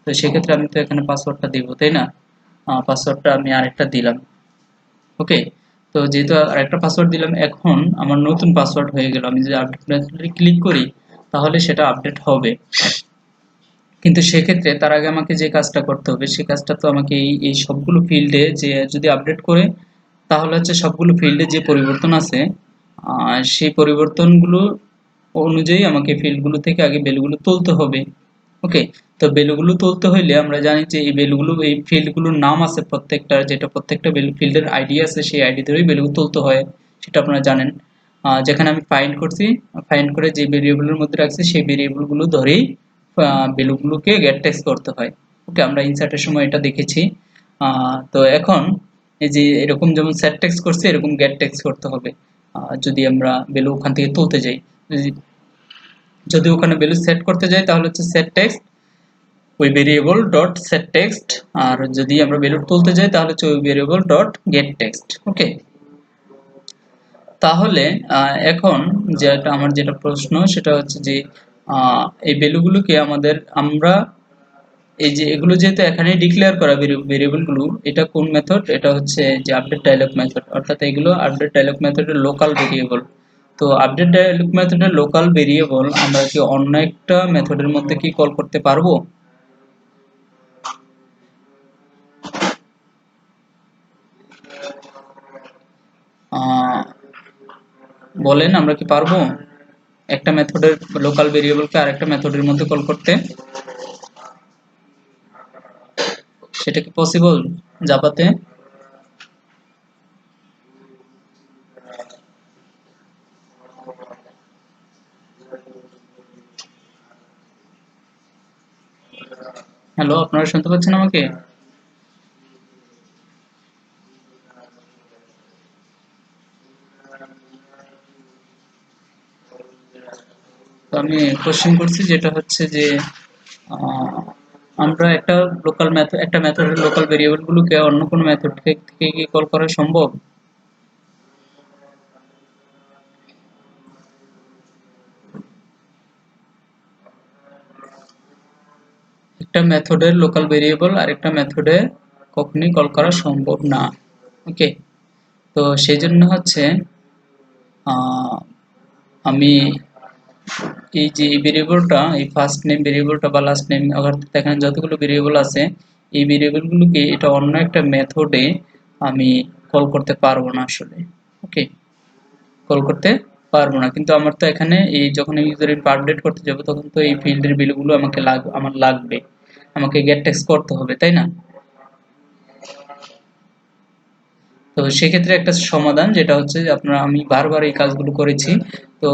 তো সেক্ষেত্রে আমি তো এখানে পাসওয়ার্ডটা দেবো, তাই না? পাসওয়ার্ডটা আমি আরেকটা দিলাম, ওকে। তো যেহেতু আরেকটা পাসওয়ার্ড দিলাম, এখন আমার নতুন পাসওয়ার্ড হয়ে গেল, আমি যদি আপডেট মেথডে ক্লিক করি তাহলে সেটা আপডেট হবে। কিন্তু সেক্ষেত্রে তার আগে আমাকে যে কাজটা করতে হবে সেই কাজটা তো আমাকে এই সবগুলো ফিল্ডে যে যদি আপডেট করে, তাহলে হচ্ছে সবগুলো ফিল্ডে যে পরিবর্তন আছে সেই পরিবর্তনগুলো অনুযায়ী আমাকে ফিল্ডগুলো থেকে আগে ভ্যালুগুলো তুলতে হবে, ওকে। তো ভ্যালুগুলো তুলতে হইলে আমরা জানি যে এই ভ্যালুগুলো, এই ফিল্ডগুলোর নাম আছে প্রত্যেকটা, যেটা প্রত্যেকটা ফিল্ডের আইডি আছে, সেই আইডি ধরেই ভ্যালু তুলতে হয়, সেটা আপনারা জানেন। যেখানে আমি ফাইন্ড করছি, ফাইন্ড করে যে ভেরিয়েবলের মধ্যে রাখছি সেই ভেরিয়েবলগুলো ধরেই ভ্যালুগুলোকে গেট টেক্সট করতে হয়, ওকে। আমরা ইনসার্টের সময় এটা দেখেছি। তো এখন এই যে এরকম যেমন সেট টেক্সট করছি এরকম গেট টেক্সট করতে হবে। যদি আমরা ভ্যালু ওখান থেকে তুলতে যাই, যদি যদি ওখানে ভ্যালু সেট করতে যাই তাহলে হচ্ছে সেট টেক্সট ওই ভেরিয়েবল ডট সেট টেক্সট, আর যদি আমরা ভ্যালু তুলতে যাই তাহলে হচ্ছে ওই ভেরিয়েবল ডট গেট টেক্সট। ওকে, তাহলে এখন যেটা আমার যেটা প্রশ্ন সেটা হচ্ছে যে এই ভ্যালুগুলোকে আমরা এই যে এগুলো যেহেতু এখানে ডিক্লেয়ার করা ভেরিয়েবল গুলো, এটা কোন মেথড? এটা হচ্ছে যে আপডেট ডায়লগ মেথড, অর্থাৎ এগুলো আপডেট ডায়লগ মেথডের লোকাল ভেরিয়েবল। তো আপডেট ডায়লগ মেথডের লোকাল ভেরিয়েবল আমরা কি অন্য একটা মেথডের মধ্যে কি কল করতে পারবো? বলেন, আমরা কি পারবো একটা মেথডের লোকাল ভেরিয়েবলকে আরেকটা মেথডের মধ্যে কল করতে? সেটা কি পসিবল জাভাতে? হ্যালো, আপনারা শুনতে পাচ্ছেন আমাকে? তো আমি কোশ্চেন করছি যেটা হচ্ছে যে আহ, আমরা একটা মেথডের লোকাল ভেরিয়েবল গুলোকে অন্য কোনো মেথড থেকে কি কল করা সম্ভব? একটা মেথডের লোকাল ভেরিয়েবল আরেকটা মেথডে কখনোই কল করা সম্ভব না। ওকে, তো সেই জন্য হচ্ছে আহ, আমি এই যে এই ভেরিয়েবলটা, এই ফার্স্ট নেম ভেরিয়েবলটা বা লাস্ট নেম, অর্থাৎ এখানে যতগুলো ভেরিয়েবল আছে এই ভেরিয়েবলগুলোকে এটা অন্য একটা মেথডে আমি কল করতে পারবো না আসলে। ওকে, কল করতে পারবো না, কিন্তু আমার তো এখানে এই যখন ইউজার ইনফো আপডেট করতে যাবো তখন তো এই ফিল্ডের ভ্যালুগুলো আমার লাগবে, আমাকে গেট টেক্সট করতে হবে, তাই না? তো সেক্ষেত্রে একটা সমাধান যেটা হচ্ছে যে আমি বারবার এই কাজগুলো করেছি। তো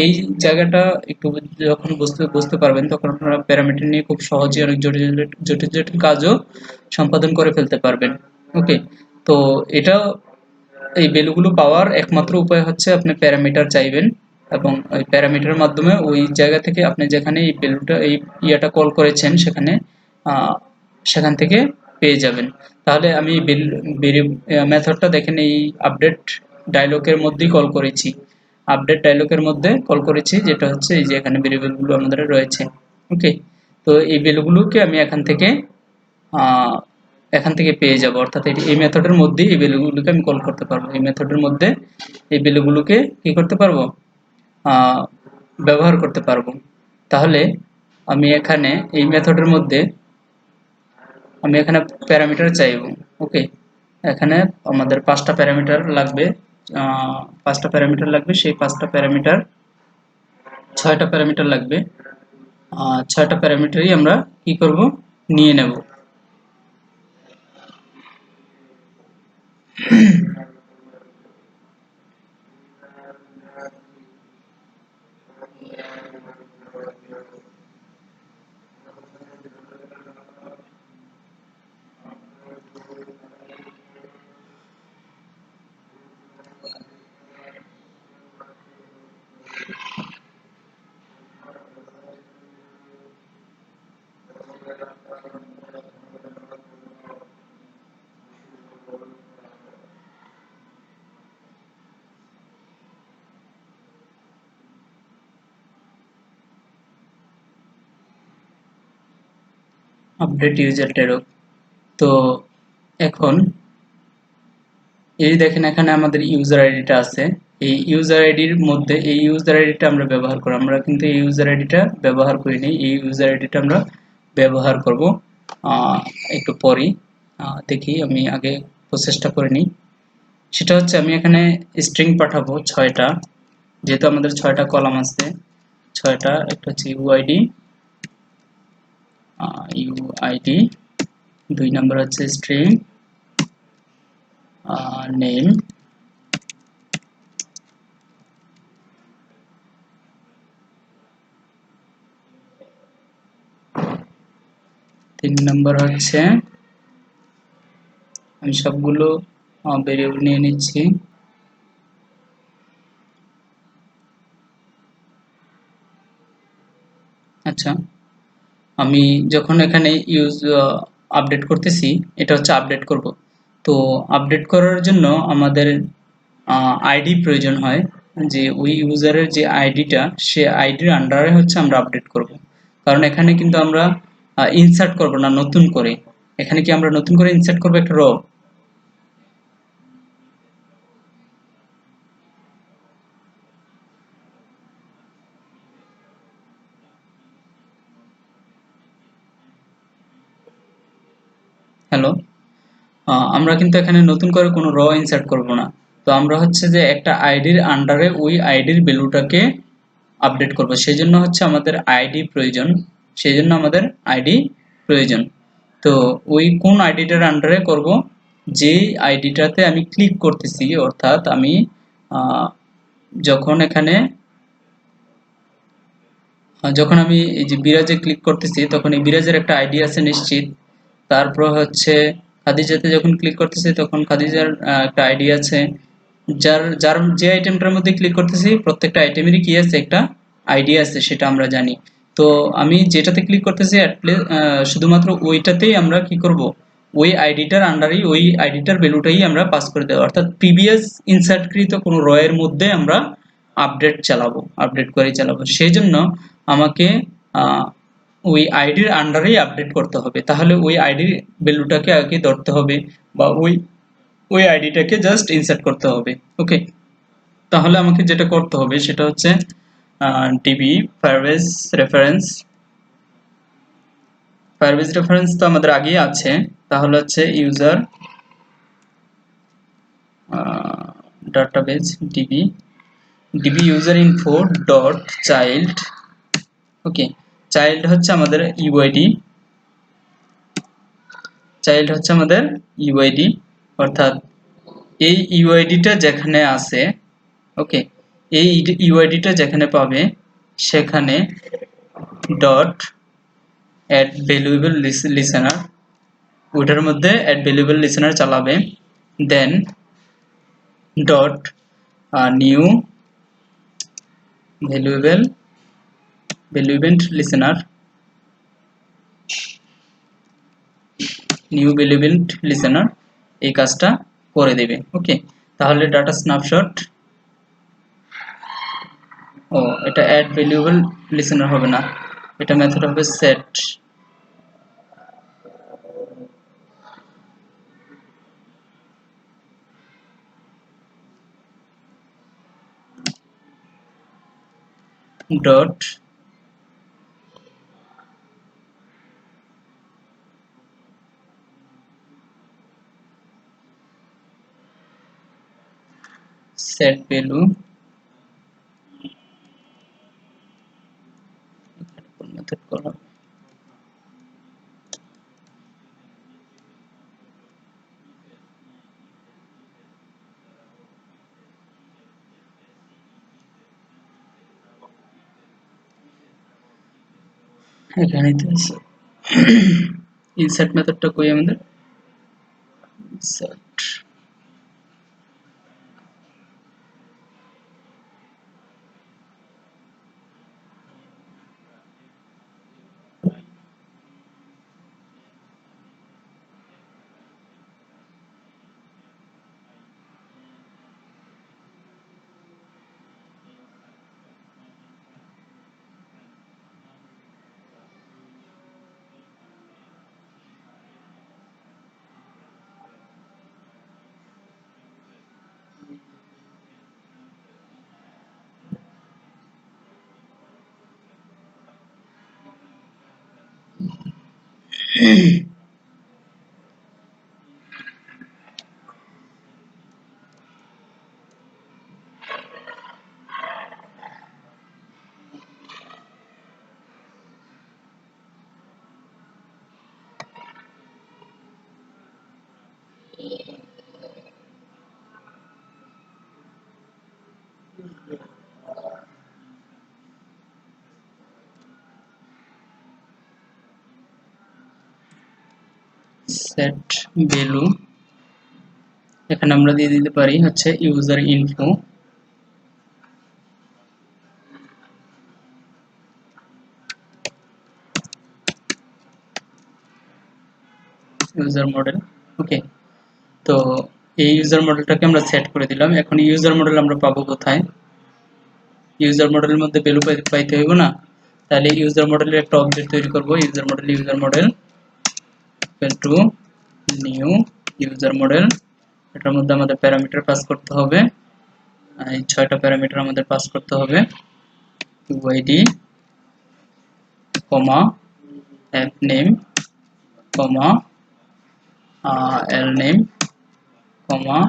এই জায়গাটা একটু যখন বুঝতে বুঝতে পারবেন তখন আপনারা প্যারামিটার নিয়ে খুব সহজেই অনেক জটিল জটিল জটিল কাজও সম্পাদন করে ফেলতে পারবেন। ওকে, তো এটা এই ভ্যালুগুলো পাওয়ার একমাত্র উপায় হচ্ছে আপনি প্যারামিটার চাইবেন, এবং ওই প্যারামিটারের মাধ্যমে ওই জায়গা থেকে আপনি যেখানে এই ভ্যালুটা এই ইয়াটা কল করেছেন সেখানে আহ, সেখান থেকে পেয়ে যাবেন। তাহলে আমি মেথডটা দেখেন এই আপডেট ডায়লগের মধ্যেই কল করেছি, আপডেট ডায়লগের মধ্যে কল করেছি, যেটা হচ্ছে এই যে এখানে ভেরিয়েবলগুলো আমাদের রয়েছে। ওকে, তো এই ভ্যালুগুলোকে আমি আহ, এখান থেকে পেয়ে যাব, অর্থাৎ এই মেথডের মধ্যেই এই ভ্যালুগুলোকে আমি কল করতে পারবো, এই মেথডের মধ্যে এই ভ্যালুগুলোকে কি করতে পারবো, আহ, ব্যবহার করতে পারবো। তাহলে আমি এখানে এই মেথডের মধ্যে আমি এখানে প্যারামিটার চাইবো। ওকে, এখানে আমাদের পাঁচটা প্যারামিটার লাগবে, সেই পাঁচটা প্যারামিটার, ছয়টা প্যারামিটার লাগবে। ছয়টা প্যারামিটারই আমরা কি করব, নিয়ে নেব। Update user tarot. তো এখন এই দেখেন এখানে আমাদের ইউজার আইডিটা আছে, এই ইউজার আইডির মধ্যে এই ইউজার আইডিটা আমরা ব্যবহার করি, আমরা কিন্তু এই ইউজার আইডিটা ব্যবহার করিনি, এই ইউজার আইডিটা আমরা ব্যবহার করব আহ, একটু পরেই। দেখি আমি আগে প্রসেসটা করে নিই। সেটা হচ্ছে আমি এখানে স্ট্রিং পাঠাবো ছয়টা, যেহেতু আমাদের ছয়টা কলাম আছে, ছয়টা, একটা হচ্ছে ইউআইডি, ইউআইডি, দুই নাম্বার হচ্ছে স্ট্রিং নেম, তিন নাম্বার হচ্ছে সবগুলো ভেরিয়েবল নিয়ে নিচ্ছি। আচ্ছা, আমি যখন এখানে ইউজ আপডেট করতেছি, এটা হচ্ছে আপডেট করব। তো আপডেট করার জন্য আমাদের আইডি প্রয়োজন হয়, যে ওই ইউজারের যে আইডিটা, সে আইডির আন্ডারে হচ্ছে আমরা আপডেট করব। কারণ এখানে কিন্তু আমরা ইনসার্ট করব না নতুন করে। এখানে কি আমরা নতুন করে ইনসার্ট করব একটা র? হ্যালো, আমরা কিন্তু এখানে নতুন করে কোনো র ইনসার্ট করব না। তো আমরা হচ্ছে যে একটা আইডির আন্ডারে ওই আইডির ভ্যালুটাকে আপডেট করব, সেই জন্য হচ্ছে আমাদের আইডি প্রয়োজন। সেই জন্য আমাদের আইডি প্রয়োজন। তো ওই কোন আইডিটার আন্ডারে করব? যেই আইডিটাতে আমি ক্লিক করতেছি, অর্থাৎ আমি যখন এখানে যখন আমি এই যে বিরাজে ক্লিক করতেছি, তখন এই বিরাজের একটা আইডি আছে নিশ্চিত। তারপর হচ্ছে খাদিজাতে যখন ক্লিক করতেছি, তখন খাদিজার একটা আইডি আছে। যার যার যে আইটেমটার মধ্যে ক্লিক করতেছি, প্রত্যেকটা আইটেমেরই কি আছে, একটা আইডি আছে, সেটা আমরা জানি। তো আমি যেটাতে ক্লিক করতেছি শুধুমাত্র ওইটাতেই আমরা কি করব, ওই আইডিটার আন্ডারেই ওই আইডিটার ভ্যালুটাই আমরা পাস করে দেবো, অর্থাৎ প্রিভিয়াস ইনসার্টকৃত কোনো র এর মধ্যে আমরা আপডেট করে চালাবো। সেই জন্য আমাকে ওই আইডির আন্ডারেই আপডেট করতে হবে। তাহলে ওই আইডির ভ্যালুটাকে আগে ধরতে হবে, বা ওই ওই আইডিটাকে জাস্ট ইনসার্ট করতে হবে। ওকে, তাহলে আমাকে যেটা করতে হবে সেটা হচ্ছে DB firebase reference. Firebase reference তো আমাদের আগেই আছে, তাহলে হচ্ছে user database DB DB user info dot child. Okay, child হচ্ছে আমাদের ইউআইডি, চাইল্ড হচ্ছে আমাদের ইউআইডি, অর্থাৎ এই ইউআইডিটা যেখানে আছে, ওকে, এই ইউআইডিটা যেখানে পাবে সেখানে ডট অ্যাড ভ্যালুয়েবল লিসেনার, ওইটার মধ্যে অ্যাড ভ্যালুয়েবল লিসেনার চালাবে। দেন ডট নিউ ভ্যালুয়েবল লিসেনার, এই কাজটা করে দেবে। ওকে, তাহলে ডাটা স্ন্যাপশট, ও এটা অ্যাড ভ্যালুয়েবল লিসেনার হবে না, এটা মেথড হবে set dot set value, method করা এখানে তো আছে। ইনসার্ট মেথডটা কই আমাদের? ইনসার্ট সেট ভ্যালু এখানে আমরা দিয়ে দিতে পারি হচ্ছে ইউজার ইনফো, ইউজার মডেল। ওকে, তো এই ইউজার মডেলটাকে আমরা সেট করে দিলাম। এখন ইউজার মডেল আমরা পাবো কোথায়? ইউজার মডেলের মধ্যে ভ্যালু পাইতে হইব না? তাহলে ইউজার মডেলের একটা অবজেক্ট তৈরি করব। User model equal to new user model. এটার মধ্যে আমাদের প্যারামিটার পাস করতে হবে। এই 6টা প্যারামিটার আমাদের পাস করতে হবে। UID, comma, app name, comma, L name, comma,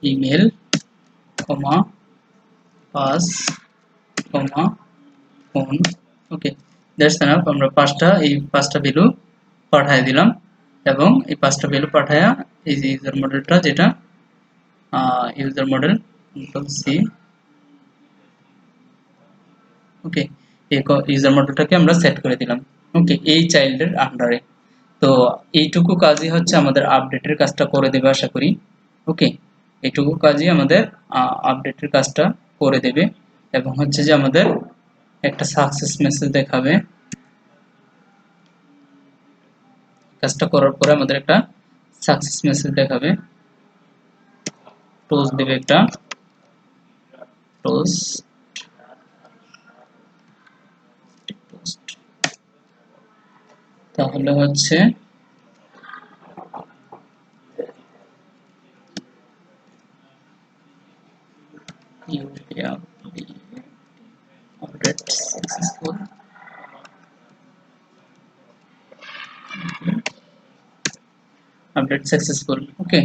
email, comma, pass, comma, phone. Okay, that's enough. আমরা এই পাঁচটা ভ্যালু পাঠিয়ে দিলাম এবং এই পাঁচটা ভ্যালু পাঠায়া এই যে ইউজার মডেলটা, যেটা ইউজার মডেল সি। ওকে, এই ইউজার মডেলটাকে আমরা সেট করে দিলাম। ওকে, এই চাইল্ডের আন্ডারে। তো এইটুকু কাজই হচ্ছে আমাদের আপডেটের কাজটা করে দেবে আশা করি। ওকে, এইটুকু কাজই আমাদের আপডেটের কাজটা করে দেবে এবং হচ্ছে যে আমাদের একটা সাকসেস মেসেজ দেখাবে। কাজটা করার পরে আমাদের একটা সাকসেস মেসেজ দেখাবে, টোজ দেবে একটা, টোজ পোস্ট। তাহলে হচ্ছে update successful. Update successful. Okay,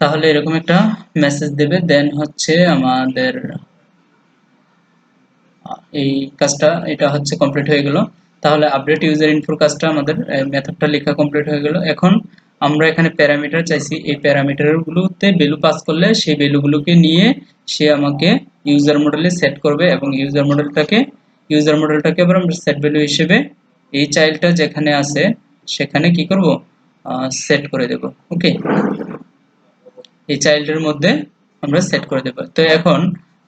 তাহলে এরকম একটা মেসেজ দেবে। দেন হচ্ছে আমাদের এই কাজটা, এটা হচ্ছে কমপ্লিট হয়ে গেল। তাহলে আপডেট ইউজার ইনফোর কাজটা আমাদের মেথডটা লেখা কমপ্লিট হয়ে গেল। এখন আমরা এখানে প্যারামিটার চাইছি, এই প্যারামিটারগুলোতে ভ্যালু পাস করলে সেই ভ্যালুগুলোকে নিয়ে সে আমাকে ইউজার মডেলে সেট করবে এবং ইউজার মডেলটাকে আবার আমরা সেট ভ্যালু হিসেবে এই চাইল্ডটা যেখানে আছে সেখানে কি করব, সেট করে দেব। ওকে, এই চাইল্ডের মধ্যে আমরা সেট করে দেব। তো এখন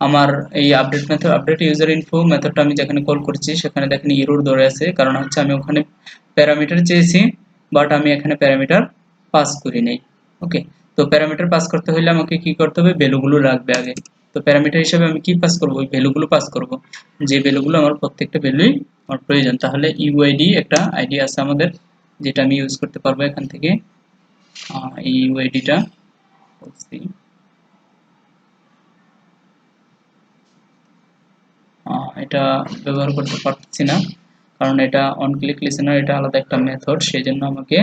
আমার এই update method, update user info মেথডটা আমি যেখানে কল করছি সেখানে দেখেন এরর ধরে আছে, কারণ হচ্ছে আমি ওখানে প্যারামিটার চেয়েছি বাট আমি এখানে প্যারামিটার পাস করি নাই। ওকে, তো প্যারামিটার পাস করতে হলে আমাকে কি করতে হবে, ভ্যালুগুলো লাগবে আগে। তো প্যারামিটার হিসেবে আমি কি পাস করব, ওই ভ্যালুগুলো পাস করব, যে ভ্যালুগুলো আমার প্রত্যেকটা ভ্যালুই আমার প্রয়োজন। তাহলে ইউআইডি একটা আইডি আছে আমাদের, যেটা আমি ইউজ করতে পারবো এখান থেকে। এই ইউআইডিটা এটা ব্যবহার করতে পারছি না, কারণ এটা অন ক্লিক লিসেনার, এটা আলাদা একটা মেথড, সেই জন্য আমাকে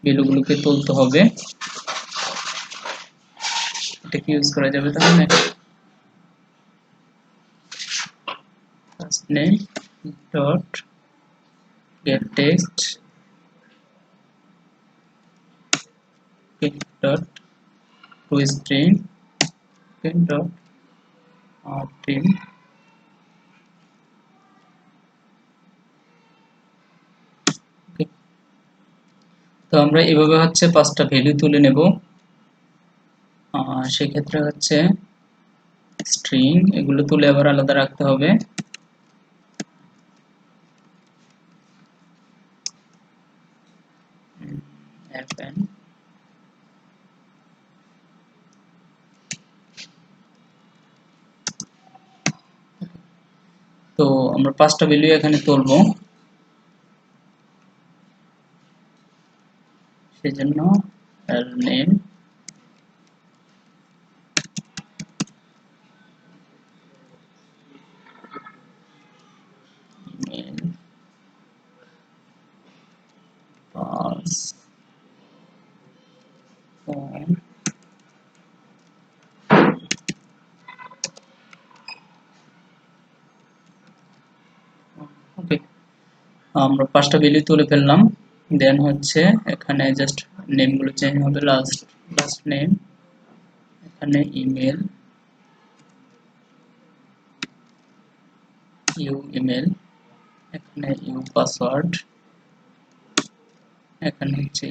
ভ্যালুগুলোকে তুলতে হবে। এটা কি ইউজ করা যাবে তাহলে? First name dot gate text dot two string dot trim. তো আমরা এভাবে হচ্ছে পাঁচটা ভ্যালু তুলে নেব। সেক্ষেত্রে হচ্ছে স্ট্রিং এগুলো তুলে আবার আলাদা রাখতে হবে। তো আমরা পাঁচটা ভ্যালু এখানে তুলবো, সেজন্য নেম, ইমেল, পাস, ফোন। ওকে, আমরা পাঁচটা ভ্যালু তুলে ফেললাম। দেন হচ্ছে এখানে জাস্ট নেমগুলো চেঞ্জ হবে, লাস্ট নেম, এখানে ইমেল, ইমেল, এখানে পাসওয়ার্ড, এখানে হচ্ছে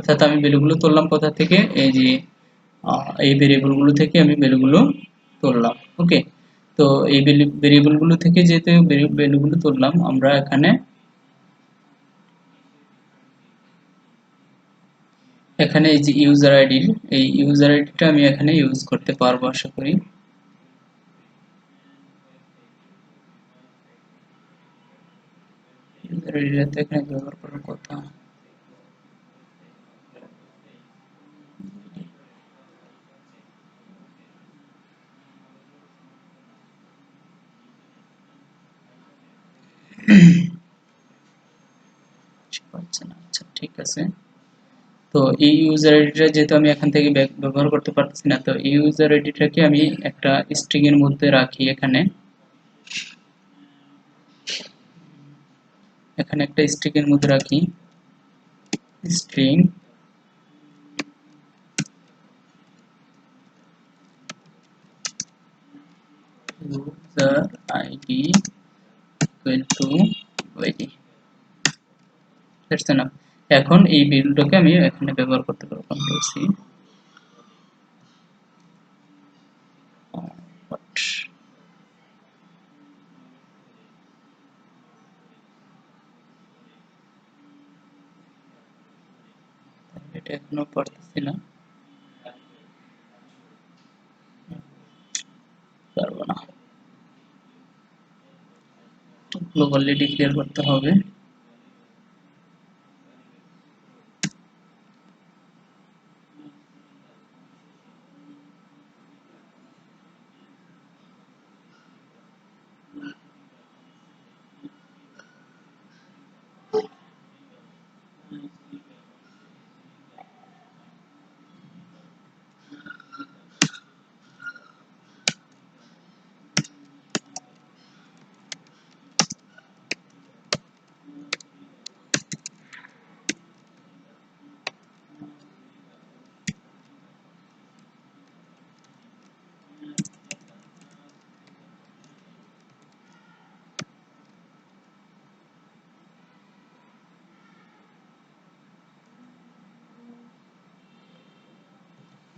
অর্থাৎ আমি ভ্যালুগুলো তুললাম কোথা থেকে, এই যে এই ভেরিয়েবলগুলো থেকে আমি ভ্যালুগুলো তুললাম। ওকে, তো এই ভেরিয়েবলগুলো থেকে যেহেতু ভ্যালুগুলো তুললাম, আমরা এখানে এই যে ইউজার আইডি, এই ইউজার আইডিটা আমি এখানে ইউজ করতে পারবো আশা করি। ইউজার আইডিটা তো এখানে ব্যবহার করার কথা। পাচ্ছে না, আচ্ছা ঠিক আছে। তো এই ইউজার আইডিটা যেহেতু আমি এখান থেকে ব্যবহার করতে পারছি না, তো এই ইউজার আইডিটাকে আমি একটা স্ট্রিং এর মধ্যে রাখি। এখানে একটা স্ট্রিং এর মধ্যে রাখি, string user id equal to id। দেখছেন না, এখন এই ভ্যালুটাকে আমি এখানে ব্যবহার করতে পারবো। কন্ট্রোল সি, এটা এখনো পারতেছি না, পারবো না, গ্লোবালি ডিক্লেয়ার করতে হবে।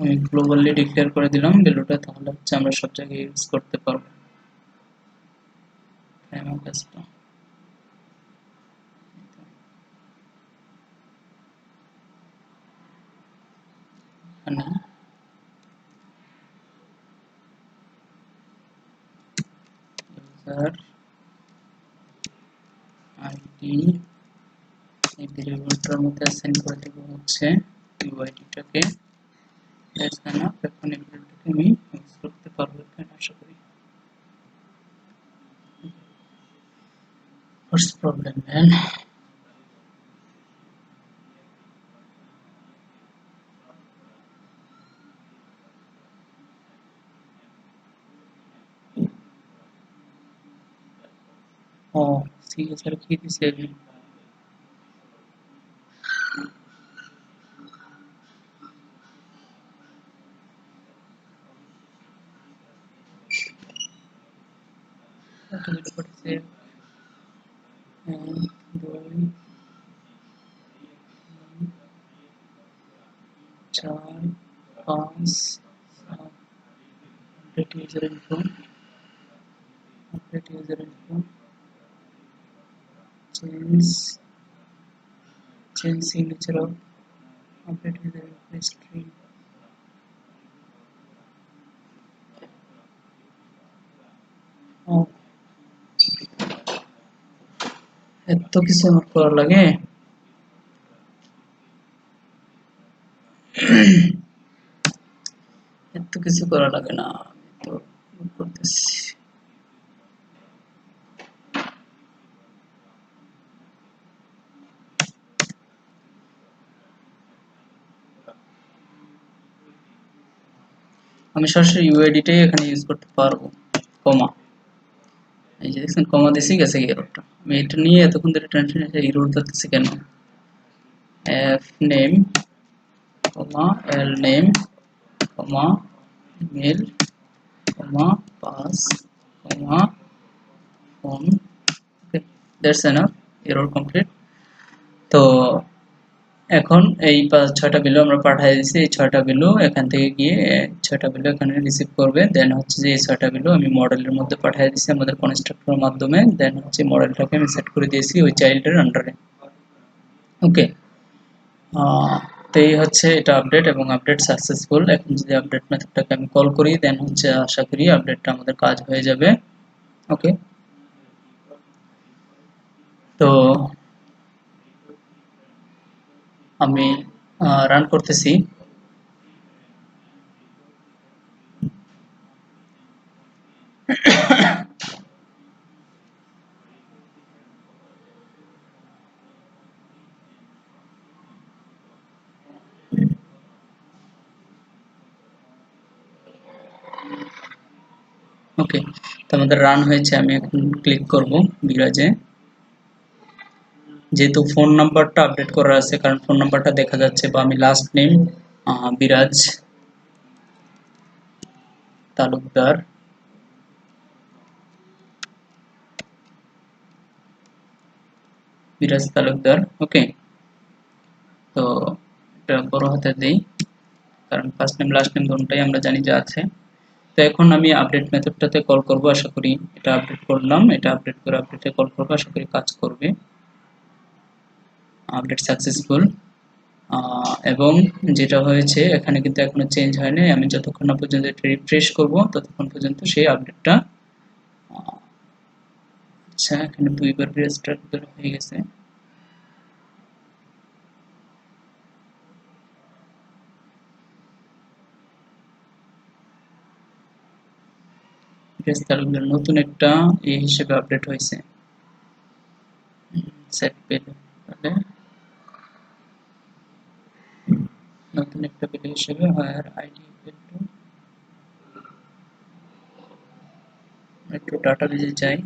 আমি গ্লোবালি ডিক্লেয়ার করে দিলাম ভ্যালুটা, তাহলে হচ্ছে আমরা সব জায়গায় ইউজ করতে পারবো। আমার কাজটা এখানে ইউজার আইডি, এই ভেরিয়েবলটার মধ্যে অ্যাসাইন করে দেব হচ্ছে ইউআইডিটাকে। এখানে এখন এই ভ্যালুটাকে আমি ইউজ করতে পারবো এখানে, আশা করি। What's the problem, man? ও ঠিক আছে, আর কি দিছে করছে, 2 4 5 7, update user info, update user info, change signature of update user info history। ও এত কিছু আমার করা লাগে? এত কিছু করা লাগে না, আমি তো করতেছি। আমি সরাসরি ইউআইডিটাই এখানে ইউজ করতে পারবো। কমা, এই যে দেখছেন কমা দিছি, গেছে এররটা। আমি এটা নিয়ে এতক্ষণ ধরে টেনশন, এরর ধরতেছে কেন। F name comma L name comma email comma pass comma phone. Okay, that's enough, error complete. তো এখন এই 6টা ভ্যালু আমরা পাঠিয়ে দিয়েছি, এই 6টা ভ্যালু এখান থেকে গিয়ে 6টা ভ্যালু এখানে রিসিভ করবে। দেন হচ্ছে যে এই 6টা ভ্যালু আমি মডেলের মধ্যে পাঠিয়ে দিয়েছি আমাদের কনস্ট্রাক্টরের মাধ্যমে। দেন হচ্ছে মডেলটাকে আমি সেট করে দিয়েছি ওই চাইল্ডের আন্ডারে। ওকে, তো এই হচ্ছে এটা আপডেট এবং আপডেট সাকসেসফুল। এখন যদি আপডেট মেথডটাকে আমি কল করি দেন হচ্ছে আশা করি আপডেটটা আমাদের কাজ হয়ে যাবে। ওকে, তো আমি রান করতেছি। ওকে, তো আমাদের রান হয়েছে। আমি এখন ক্লিক করব বিরাজে। যেহেতু ফোন নাম্বারটা আপডেট করা আছে, কারণ ফোন নাম্বারটা দেখা যাচ্ছে, বা আমি লাস্ট নেম বিরাজ তালুকদার, বিরাজ তালুকদার। ওকে, তো এটা বড় হাতে দেই, কারণ ফার্স্ট নেম লাস্ট নেম দুটোটাই আমরা জানি যে আছে। তো এখন আমি আপডেট মেথডটাতে কল করব, আশা করি এটা আপডেট করলাম, এটা আপডেট করে আপডেটে কল করব, আশা করি কাজ করবে। Update successful. এবং যেটা হয়েছে এখানে কিন্তু এখনো চেঞ্জ হয়নি। আমি যতক্ষণ না পর্যন্ত এটা রিফ্রেশ করব ততক্ষণ পর্যন্ত সেই আপডেটটা, আচ্ছা এখানে দুইবার রেজিস্টার হয়ে গেছে। তাহলে নতুন একটা এই হিসেবে আপডেট হয়েছে সেট পেলো, তাহলে নতুন একটা পেলো হিসেবে হায়ার আইডি পেলো। একটু ডাটাবেজে যাই।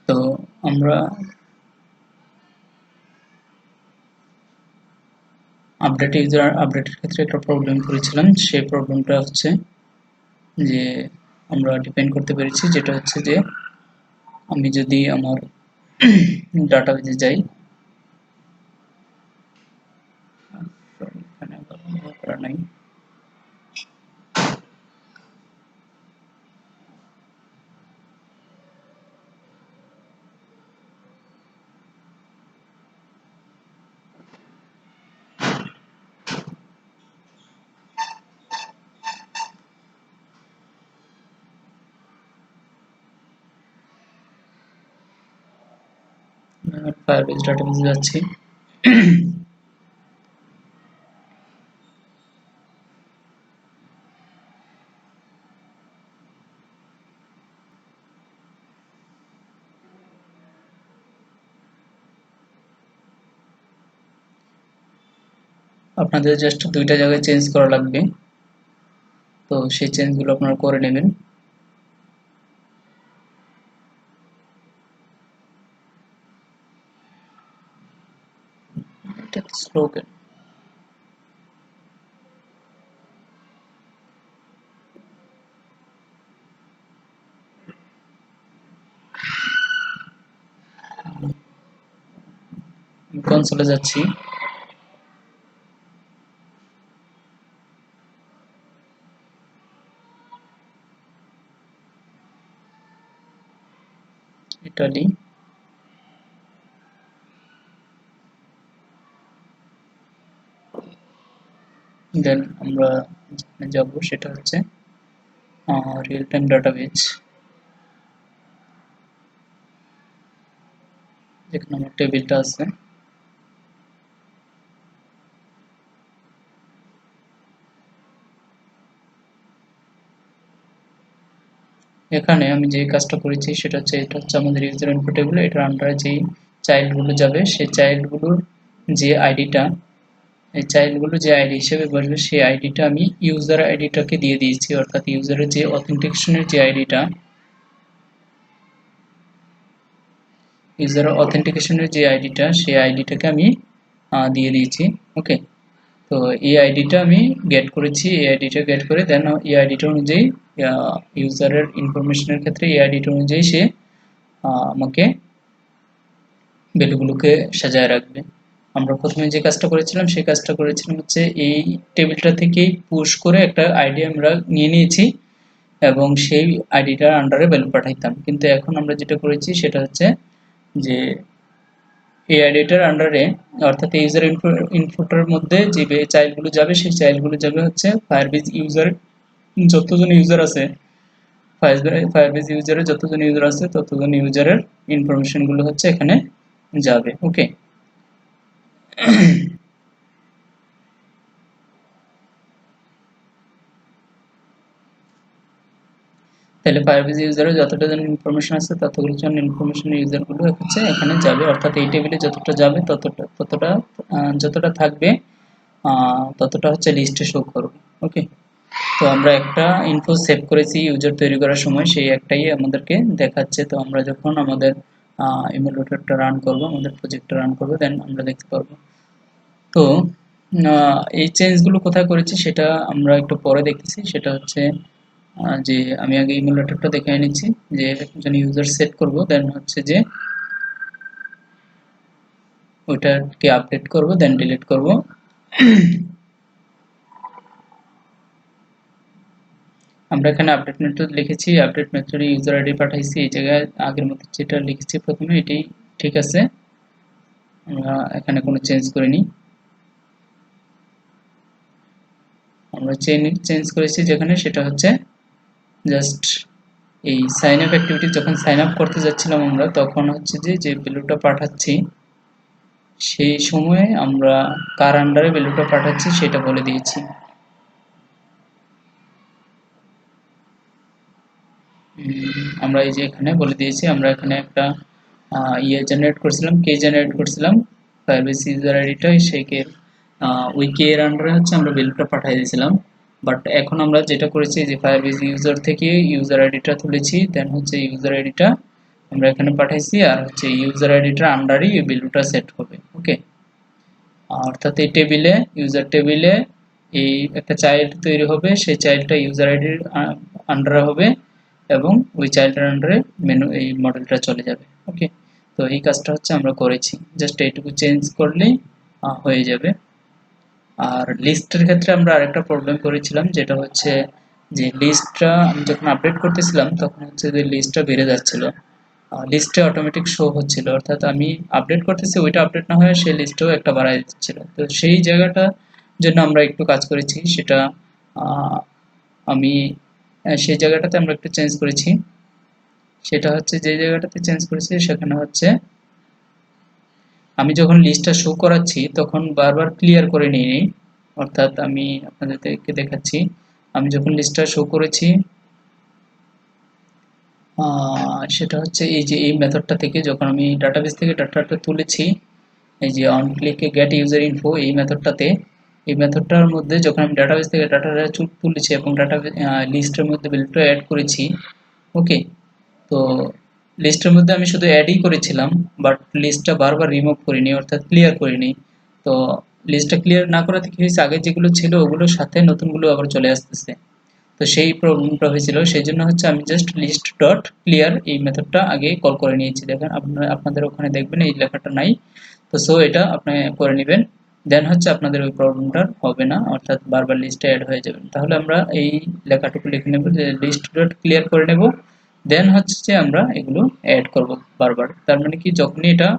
তো আমরা আপডেটের ক্ষেত্রে একটা প্রবলেম করেছিলাম, সেই প্রবলেমটা হচ্ছে যে আমরা ডিপেন্ড করতে পেরেছি, যেটা হচ্ছে যে আমি যদি আমার ডাটাবেজে যাই, এখানে ব্যবহার করা নাই। ফায়ারবেজ ডাটাবেজে যাচ্ছি। আপনাদের জাস্ট দুইটা জায়গায় চেঞ্জ করা লাগবে, তো সেই চেঞ্জগুলো আপনারা করে নেবেন। এটা স্লো কেন? কনসোলে যাচ্ছি। ইটালি, দেন আমরা যেখানে যাব সেটা হচ্ছে রিয়েল টাইম ডাটাবেজ, যেখানে আমার টেবিলটা আছে। এখানে আমি যে কাজটা করেছি সেটা হচ্ছে, এটা হচ্ছে আমাদের ইউজার ইনপুট টেবিল, এটার আন্ডারে যেই চাইল্ডগুলো যাবে সেই চাইল্ডগুলোর যে আইডিটা, এই চাইল্ডগুলো যে আইডি হিসেবে বসবে সেই আইডিটা আমি ইউজার আইডিটাকে দিয়ে দিয়েছি, অর্থাৎ ইউজারের যে অথেন্টিকেশনের যে আইডিটা, ইউজার অথেন্টিকেশনের যে আইডিটা, সেই আইডিটাকে আমি দিয়ে দিয়েছি। ওকে, তো এই আইডিটা আমি গেট করেছি, এই আইডিটা গেট করে দেন এই আইডিটা অনুযায়ী ইউজারের ইনফরমেশনের ক্ষেত্রে এই আইডিটা অনুযায়ী সে আমাকে ভ্যালুগুলোকে সাজায় রাখবে। আমরা প্রথমে যে কাজটা করেছিলাম সেই কাজটা করেছিলাম হচ্ছে এই টেবিলটা থেকেই পুশ করে একটা আইডি আমরা নিয়ে নিয়েছি এবং সেই আইডিটার আন্ডারে ভ্যালু পাঠাইতাম। কিন্তু এখন আমরা যেটা করেছি সেটা হচ্ছে যে এই আইডিটার আন্ডারে অর্থাৎ ইউজার ইনপুটের মধ্যে যে চাইল্ডগুলো যাবে সেই চাইল্ডগুলো যাবে হচ্ছে ফায়ারবেজ ইউজার, যতজন ইউজার আছে ফায়ারবেজ ইউজারের যতজন ইউজার আছে ততজন ইউজারের ইনফরমেশনগুলো হচ্ছে এখানে যাবে। ওকে, তাহলে ফায়ারবেজ ইউজারের যতটা জন ইনফরমেশন আছে ততগুলো জন ইনফরমেশন ইউজারগুলো হচ্ছে এখানে যাবে, অর্থাৎ এই টেবিলে যতটা যাবে ততটা যতটা থাকবে ততটা হচ্ছে লিস্টে শো করবে। ওকে, তো আমরা একটা ইনফো সেভ করেছি ইউজার তৈরি করার সময়, সেই একটাই আমাদেরকে দেখাচ্ছে। তো আমরা যখন আমাদের ইমুলেটরটা রান করব, আমাদের প্রজেক্টটা রান করব, দেন আমরা দেখতে পারবো। তো এই চেঞ্জগুলো কোথায় করেছি সেটা আমরা একটু পরে দেখতেছি। সেটা হচ্ছে যে আমি আগে ইমুলেটরটা দেখে নিচ্ছি যে একজন ইউজার সেট করব, দেন হচ্ছে যে ওইটাকে আপডেট করব, দেন ডিলিট করব। আমরা এখানে আপডেট মেথড লিখেছি, আপডেট মেথডে ইউজার আইডি পাঠাইছি, এই জায়গায় আগের মতো যেটা লিখেছি প্রথমে এটাই ঠিক আছে, আমরা এখানে কোনো চেঞ্জ করিনি। আমরা চেঞ্জ করেছি যেখানে সেটা হচ্ছে জাস্ট এই সাইন আপ অ্যাক্টিভিটি যখন সাইন আপ করতে যাচ্ছিলাম আমরা তখন হচ্ছে যে ভ্যালুটা পাঠাচ্ছি সেই সময়ে আমরা কার আন্ডারে ভ্যালুটা পাঠাচ্ছি সেটা বলে দিয়েছি। আমরা এই যে এখানে বলে দিয়েছি, আমরা এখানে একটা জেনারেট করছিলাম, কে জেনারেট করছিলাম ফায়ারবেস ইউজার আইডিটা, সেই কে ওই কে এর আন্ডারে হচ্ছে আমরা ভ্যালুটা পাঠিয়ে দিয়েছিলাম। বাট এখন আমরা যেটা করেছি যে ফায়ারবেস ইউজার থেকে ইউজার আইডিটা তুলেছি, দেন হচ্ছে ইউজার আইডিটা আমরা এখানে পাঠাইছি আর হচ্ছে ইউজার আইডিটার আন্ডারই এই ভ্যালুটা সেট হবে। ওকে, অর্থাৎ এই টেবিলে ইউজার টেবিলে এই একটা চাইল্ড তৈরি হবে, সেই চাইল্ডটা ইউজার আইডির আন্ডারে হবে এবং ওই চাইল্ডের আন্ডারে মেনু এই মডেলটা চলে যাবে। ওকে, তো এই কাজটা হচ্ছে আমরা করেছি, জাস্ট এইটুকু চেঞ্জ করলেই হয়ে যাবে। আর লিস্টের ক্ষেত্রে আমরা আরেকটা প্রবলেম করেছিলাম, যেটা হচ্ছে যে লিস্টটা আমি যখন আপডেট করতেছিলাম তখন হচ্ছে যে লিস্টটা বেড়ে যাচ্ছিল, লিস্টে অটোমেটিক শো হচ্ছিল, অর্থাৎ আমি আপডেট করতেছি ওইটা আপডেট না হয়ে সেই লিস্টেও একটা বাড়াই দিচ্ছিল। তো সেই জায়গাটা জন্য আমরা একটু কাজ করেছি, সেটা আমি সেই জায়গাটাতে আমরা একটু চেঞ্জ করেছি। সেটা হচ্ছে যে জায়গাটাতে চেঞ্জ করেছি সেখানে হচ্ছে আমি যখন লিস্টটা শো করাচ্ছি তখন বারবার ক্লিয়ার করে নিই, অর্থাৎ আমি আপনাদেরকে দেখাচ্ছি আমি যখন লিস্টটা শো করেছি সেটা হচ্ছে এই যে এই মেথডটা থেকে যখন আমি ডাটাবেস থেকে ডাটাটা তুলেছি, এই যে অন ক্লিকে গেট ইউজার ইনফো এই মেথডটাতে, এই মেথডটার মধ্যে যখন আমি ডাটাবেস থেকে ডাটাটা তুলেছি এবং ডাটা লিস্টের মধ্যে ভ্যালুটা অ্যাড করেছি। ওকে, তো লিস্টের মধ্যে আমি শুধু অ্যাডই করেছিলাম, বাট লিস্টটা বারবার রিমুভ করিনি, অর্থাৎ ক্লিয়ার করিনি। তো লিস্টটা ক্লিয়ার না করাতে কি হয়েছে, আগে যেগুলো ছিল ওগুলোর সাথে নতুনগুলো আবার চলে আসতেছে। তো সেই প্রবলেমটা হয়েছিল, সেই জন্য হচ্ছে আমি জাস্ট লিস্ট ডট ক্লিয়ার এই মেথডটা আগে কল করে নিয়েছি। দেখেন আপনাদের ওখানে দেখবেন এই লেখাটা নাই, তো সো এটা আপনি করে নেবেন, দেন হচ্ছে আপনাদের ওই প্রবলেমটা হবে না, অর্থাৎ বারবার লিস্টে অ্যাড হয়ে যাবেন। তাহলে আমরা এই লেখাটুকু লিখে নেব যে লিস্ট ডট ক্লিয়ার করে নেব, দেন হচ্ছে যে আমরা এগুলো অ্যাড করব বারবার। তার মানে কি যখনই এটা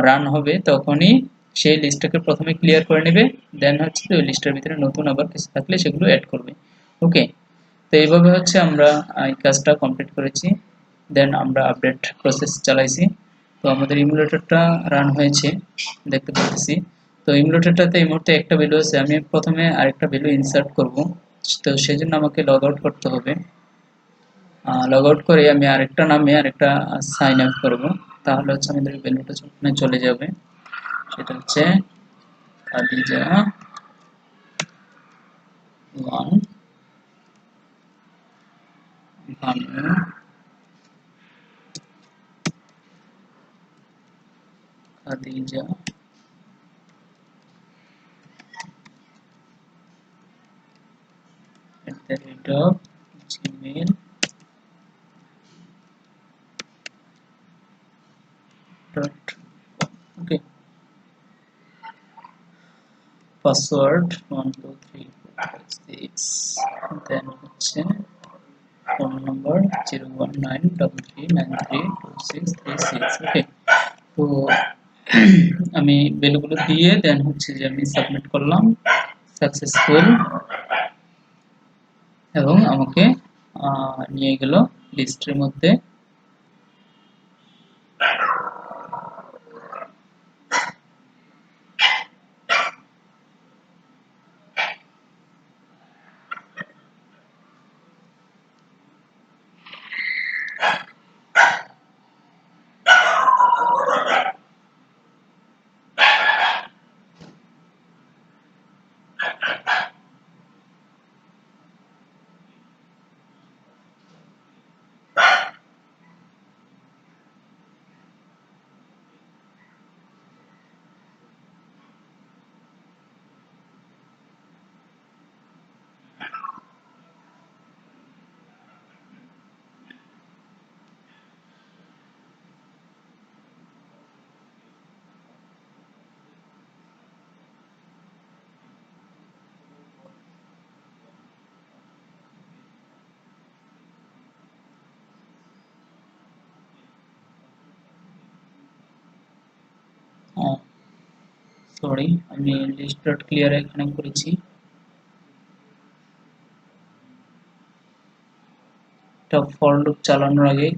রান হবে তখনই সেই লিস্টটাকে প্রথমে ক্লিয়ার করে নেবে, দেন হচ্ছে ওই লিস্টের ভিতরে নতুন আবার কিছু থাকলে সেগুলো অ্যাড করবে। ওকে, তো এইভাবে হচ্ছে আমরা এই কাজটা কমপ্লিট করেছি, দেন আমরা আপডেট প্রসেস চালাইছি। তো আমাদের ইমুলেটরটা রান হয়েছে দেখতে পাচ্ছি। তো ইমুলেটরটাতে এই মুহূর্তে একটা ভ্যালু আছে, আমি প্রথমে আরেকটা ভ্যালু ইনসার্ট করব, তো সেজন্য আমাকে লগ আউট করতে হবে। লগ আউট করে আমি আরেকটা নামে আরেকটা সাইন আপ করব, তাহলে হচ্ছে আমাদের ভ্যালুটা চলে যাবে। সেটা হচ্ছে Khadija 1 Bhanu Khadija gmail.com. Okay, password 12345 দেন হচ্ছে ফোন নাম্বার 01933932636। ওকে, তো আমি ভ্যালুগুলো দিয়ে দেন হচ্ছে যে আমি সাবমিট করলাম, সাকসেসফুল, এবং আমাকে নিয়ে গেল লিস্টের মধ্যে। সরি, আমি লিস্ট ডট ক্লিয়ার এখানে করেছি। এটা ফর লুপ চালানোর আগে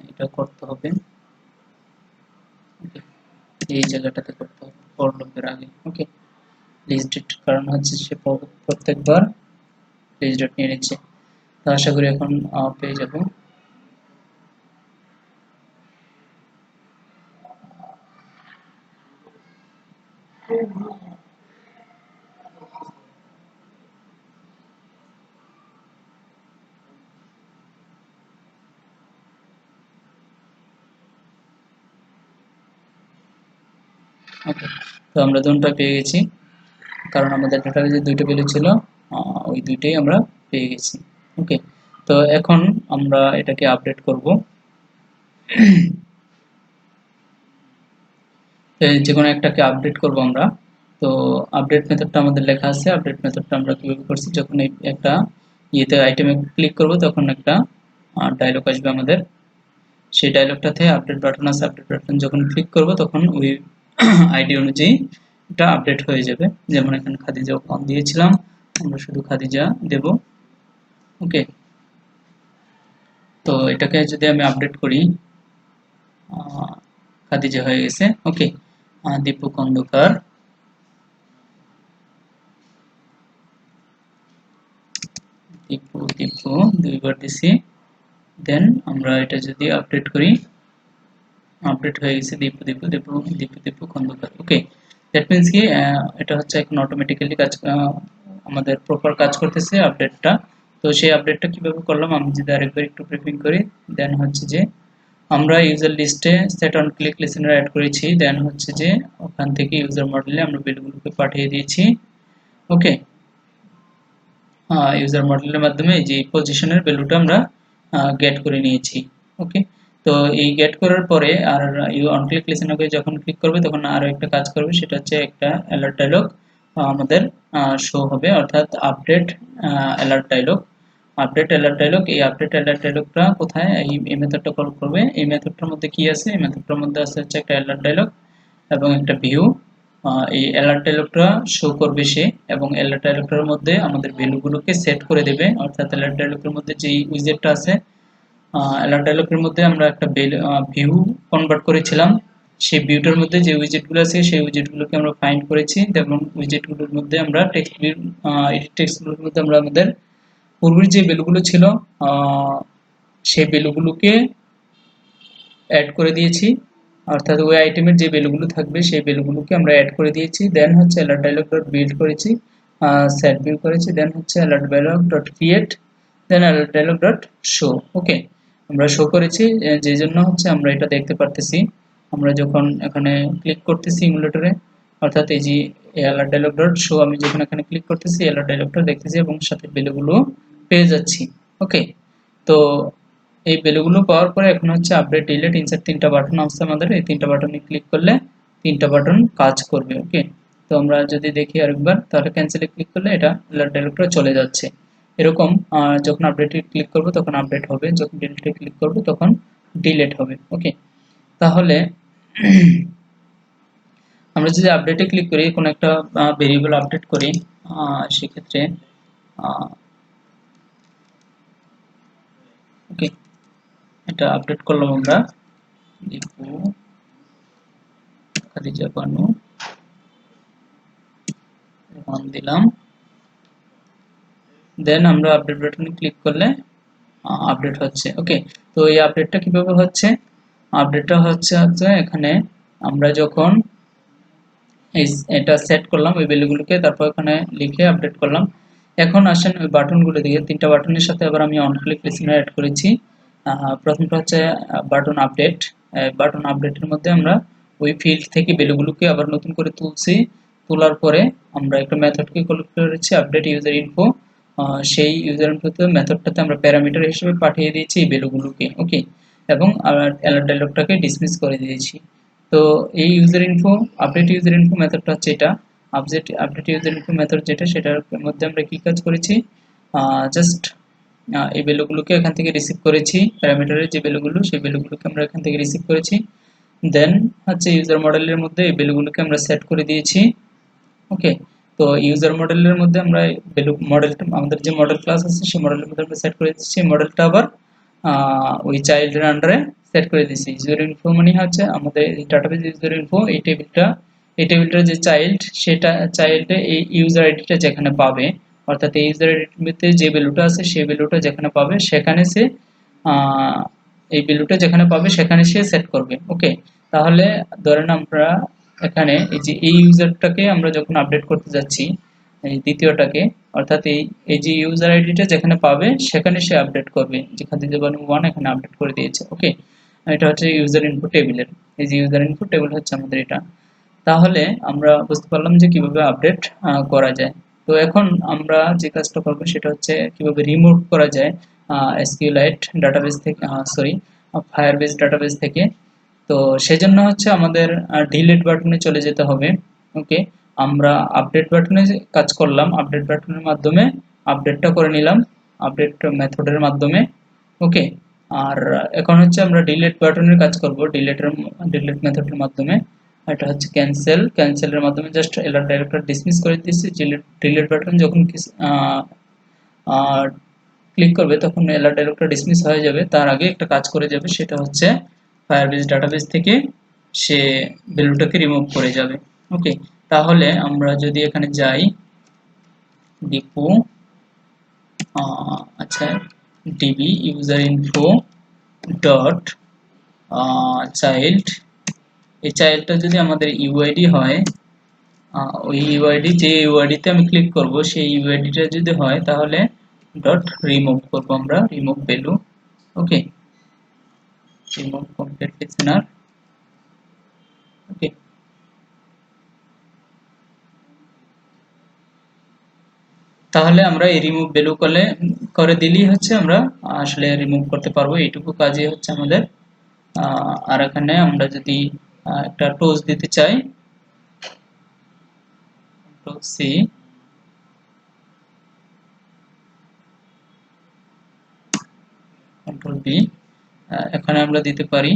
এটা করতে হবে। এই জায়গাটাতে করতে হবে ফর লুপের আগে। ওকে, লিস্ট ডট, কারণ হচ্ছে সে প্রত্যেকবার লিস্ট ডট নিয়ে নিচ্ছে। তো আশা করি এখন পেয়ে যাব। ওকে, তো আমরা দুটো পেয়ে গেছি, কারণ আমাদের ডাটাবেজে দুইটা ভ্যালু ছিল, ওই দুইটাই আমরা পেয়ে গেছি। ওকে, তো এখন আমরা এটাকে আপডেট করব। যে কোনো একটাকে আপডেট করব আমরা। তো আপডেট মেথডটা আমাদের লেখা আছে। আপডেট মেথডটা আমরা কিভাবে করছি, যখন একটা ইয়েতে আইটেমে ক্লিক করব তখন একটা ডায়লগ আসবে আমাদের। সেই ডায়লগটাতে আপডেট বাটন আছে, আপডেট বাটন যখন ক্লিক করব তখন ওই আইডি অনুযায়ী এটা আপডেট হয়ে যাবে। যেমন এখানে খাদিজা অন দিয়েছিলাম, আমরা শুধু খাদিজা দেব। ওকে, তো এটাকে যদি আমি আপডেট করি, খাদিজা হয়ে গেছে। ওকে, দীপু খন্দকার, দীপু দীপু দুইবার দিছি। দেন আমরা এটা যদি আপডেট করি, আপডেট হয়ে গেছে দীপু দীপু দীপু দীপু দীপু খন্দকার। ওকে, দ্যাট মিন্স কি এটা হচ্ছে এখন অটোমেটিক্যালি কাজ, আমাদের প্রপার কাজ করতেছে আপডেটটা। তো সেই আপডেটটা কিভাবে করলাম আমি যদি আরেকবার একটু ব্রিফিং করি, দেন হচ্ছে যে আমরা ইউজার লিস্টে set on click listener add করেছি। দেন হচ্ছে যে ওখান থেকে ইউজার মডেলে আমরা ভ্যালুগুলোকে পাঠিয়ে দিয়েছি। ওকে, ইউজার মডেলের মাধ্যমে যে পজিশনের ভ্যালুটা আমরা গেট করে নিয়েছি। ওকে, তো এই গেট করার পরে আর ইউ অন ক্লিক লিসেনারকে যখন ক্লিক করবে তখন আরো একটা কাজ করবে, সেটা হচ্ছে একটা অ্যালার্ট ডায়লগ আমাদের শো হবে, অর্থাৎ update alert dialog. Update alert dialog, এই আপডেট অ্যালার্ট ডায়লগটা কোথায়, এই মেথডটা কল করবে। এই মেথডটার মধ্যে কি আছে, এই মেথডটার মধ্যে আছে হচ্ছে একটা অ্যালার্ট ডায়লগ এবং একটা ভিউ। এই অ্যালার্ট ডায়লগটা শো করবে সে, এবং অ্যালার্ট ডায়লগটার মধ্যে আমাদের ভ্যালুগুলোকে সেট করে দেবে। অর্থাৎ অ্যালার্ট ডায়লগের মধ্যে যে উইজেটটা আছে, অ্যালার্ট ডায়লগের মধ্যে আমরা একটা ভিউ কনভার্ট করেছিলাম। সেই ভিউটার মধ্যে যে উইজেটগুলো আছে সেই উইজেটগুলোকে আমরা ফাইন্ড করেছি, এবং উইজেটগুলোর মধ্যে আমরা টেক্সটগুলোর মধ্যে আমরা আমাদের পূর্বের যে ভ্যালুগুলো ছিল সেই ভ্যালুগুলোকে অ্যাড করে দিয়েছি। অর্থাৎ ওই আইটেমের যে ভ্যালুগুলো থাকবে সেই ভ্যালুগুলোকে আমরা অ্যাড করে দিয়েছি। দেন হচ্ছে অ্যালার্ট ডায়লগ ডট বিল্ড করেছি, সেট ভিউ করেছি। দেন হচ্ছে অ্যালার্ট ডায়লগ ডট ক্রিয়েট, দেন অ্যালার্ট ডায়লগ ডট শো। ওকে, আমরা শো করেছি, যে জন্য হচ্ছে আমরা এটা দেখতে পারতেছি। আমরা যখন এখানে ক্লিক করতেছি ইমুলেটরে, অর্থাৎ এই যে অ্যালার্ট ডায়লগ ডট শো, আমি যখন এখানে ক্লিক করতেছি অ্যালার্ট ডায়লগটা দেখতেছি এবং সাথে ভ্যালুগুলো পেয়ে যাচ্ছি। ওকে, তো এই ভ্যালুগুলো পাওয়ার পরে এখন হচ্ছে আপডেট, ডিলিট, ইনসার্ট তিনটা বাটন আছে আমাদের। এই তিনটা বাটনে ক্লিক করলে তিনটা বাটন কাজ করবে। ওকে, তো আমরা যদি দেখি আরেকবার, তাহলে ক্যান্সেলে ক্লিক করলে এটা ডাইরেক্টরে চলে যাচ্ছে। এরকম যখন আপডেটে ক্লিক করব তখন আপডেট হবে, যখন ডিলিটে ক্লিক করব তখন ডিলিট হবে। ওকে, তাহলে আমরা যদি আপডেটে ক্লিক করি, কোনো একটা ভেরিয়েবল আপডেট করি, সেক্ষেত্রে ওকে, এটা আপডেট করলাম আমরা, দীপু খাদিজা বানু রহমান দিলাম। দেন আমরা আপডেট বাটনে ক্লিক করলে আপডেট হচ্ছে। ওকে, তো এই আপডেটটা কিভাবে হচ্ছে? আপডেটটা হচ্ছে এখানে আমরা যখন এটা সেট করলাম ওই ভ্যালুগুলোকে, তারপর এখানে লিখে আপডেট করলাম। এখন আসেন ওই বাটনগুলো দিকে, তিনটা বাটনের সাথে আবার আমি অন ক্লিক লিসেনার অ্যাড করেছি। প্রথমটা হচ্ছে বাটন আপডেট। বাটন আপডেটের মধ্যে আমরা ওই ফিল্ড থেকে ভ্যালুগুলোকে আবার নতুন করে তুলছি, তোলার পরে আমরা একটা মেথডকে কল করেছি আপডেট ইউজার ইনফো। সেই ইউজার ইনফোতে মেথডটাতে আমরা প্যারামিটার হিসেবে পাঠিয়ে দিয়েছি এই ভ্যালুগুলোকে। ওকে, এবং অ্যালার্ট ডায়লগটাকে ডিসমিস করে দিয়েছি। তো এই user info, update user info মেথডটা হচ্ছে এটা। আপডেট ইউজার ইনফো মেথড যেটা, সেটার মধ্যে আমরা কি কাজ করেছি, জাস্ট এই ভ্যালুগুলোকে এখান থেকে রিসিভ করেছি, প্যারামিটারের যে ভ্যালুগুলো সেই ভ্যালুগুলোকে আমরা এখান থেকে রিসিভ করেছি। দেন হচ্ছে ইউজার মডেলের মধ্যে এই ভ্যালুগুলোকে আমরা সেট করে দিয়েছি। ওকে, তো ইউজার মডেলের মধ্যে আমরা ভ্যালু মডেলটা, আমাদের যে মডেল ক্লাস আছে সেই মডেলের মধ্যে আমরা সেট করে দিচ্ছি। মডেলটা আবার ওই চাইল্ডের আন্ডারে সেট করে দিচ্ছি। ইউজার ইনফো মানে হচ্ছে আমাদের ডাটাবেজ ইউজার ইনফো, এই টেবিলটার যে চাইল্ড, সেটা চাইল্ডে এই ইউজার আইডিটা যেখানে পাবে, অর্থাৎ এই ইউজার আইডিতে যে ভ্যালুটা আছে সেই ভ্যালুটা যেখানে পাবে সেখানে সে এই ভ্যালুটা যেখানে পাবে সেখানে সে সেট করবে। ওকে, তাহলে ধরেন আমরা এখানে এই যে এই ইউজারটাকে আমরা যখন আপডেট করতে যাচ্ছি, এই দ্বিতীয়টাকে, অর্থাৎ এই যে ইউজার আইডিটা যেখানে পাবে সেখানে সে আপডেট করবে, যেখানে যেমন 1 এখানে আপডেট করে দিয়েছে। ওকে, এটা হচ্ছে ইউজার ইনপুট টেবিলের, এই যে ইউজার ইনপুট টেবিল হচ্ছে আমাদের এটা। তাহলে আমরা বুঝতে পারলাম যে কিভাবে আপডেট করা যায়। তো এখন আমরা যে কাজটা করবো সেটা হচ্ছে কিভাবে রিমুভ করা যায় এসকিউএলাইট ডাটাবেস থেকে, সরি, ফায়ারবেস ডাটাবেস থেকে। তো সেজন্য হচ্ছে আমাদের ডিলিট বাটনে চলে যেতে হবে। ওকে, আমরা আপডেট বাটনে কাজ করলাম, আপডেট বাটনের মাধ্যমে আপডেটটা করে নিলাম আপডেট মেথডের মাধ্যমে। ওকে, আর এখন হচ্ছে আমরা ডিলিট বাটনের কাজ করব ডিলিট মেথডের মাধ্যমে। এটা হচ্ছে ক্যান্সেলের মাধ্যমে জাস্ট এলার ডাইরেক্টর ডিসমিস করে দিচ্ছি। ডিলিট বাটন যখন ক্লিক করবে তখন এলার ডাইরেক্টর ডিসমিস হয়ে যাবে, তার আগে একটা কাজ করে যাবে, সেটা হচ্ছে ফায়ারবেস ডাটাবেস থেকে সে ভ্যালুটাকে রিমুভ করে যাবে। ওকে, তাহলে আমরা যদি এখানে যাই, দীপু আচ্ছা DB user info dot child, এই চাইল্ডটা যদি আমাদের ইউআইডি হয়, ওই ইউআইডি যে ইউআইডিতে আমি ক্লিক করব সেই ইউআইডিটা যদি হয় তাহলে ডট রিমুভ করব আমরা, রিমুভ ভ্যালু। ওকে, রিমুভ কমপ্লিট লিসেনার। ওকে, তাহলে আমরা এই রিমুভ ভ্যালু করে দিলেই হচ্ছে আমরা আসলে রিমুভ করতে পারবো, এইটুকু কাজই হচ্ছে আমাদের। আর এখানে আমরা যদি একটা টোজ দিতে চাই, কন্ট্রোল সি, কন্ট্রোল বি, এখানে আমরা দিতে পারি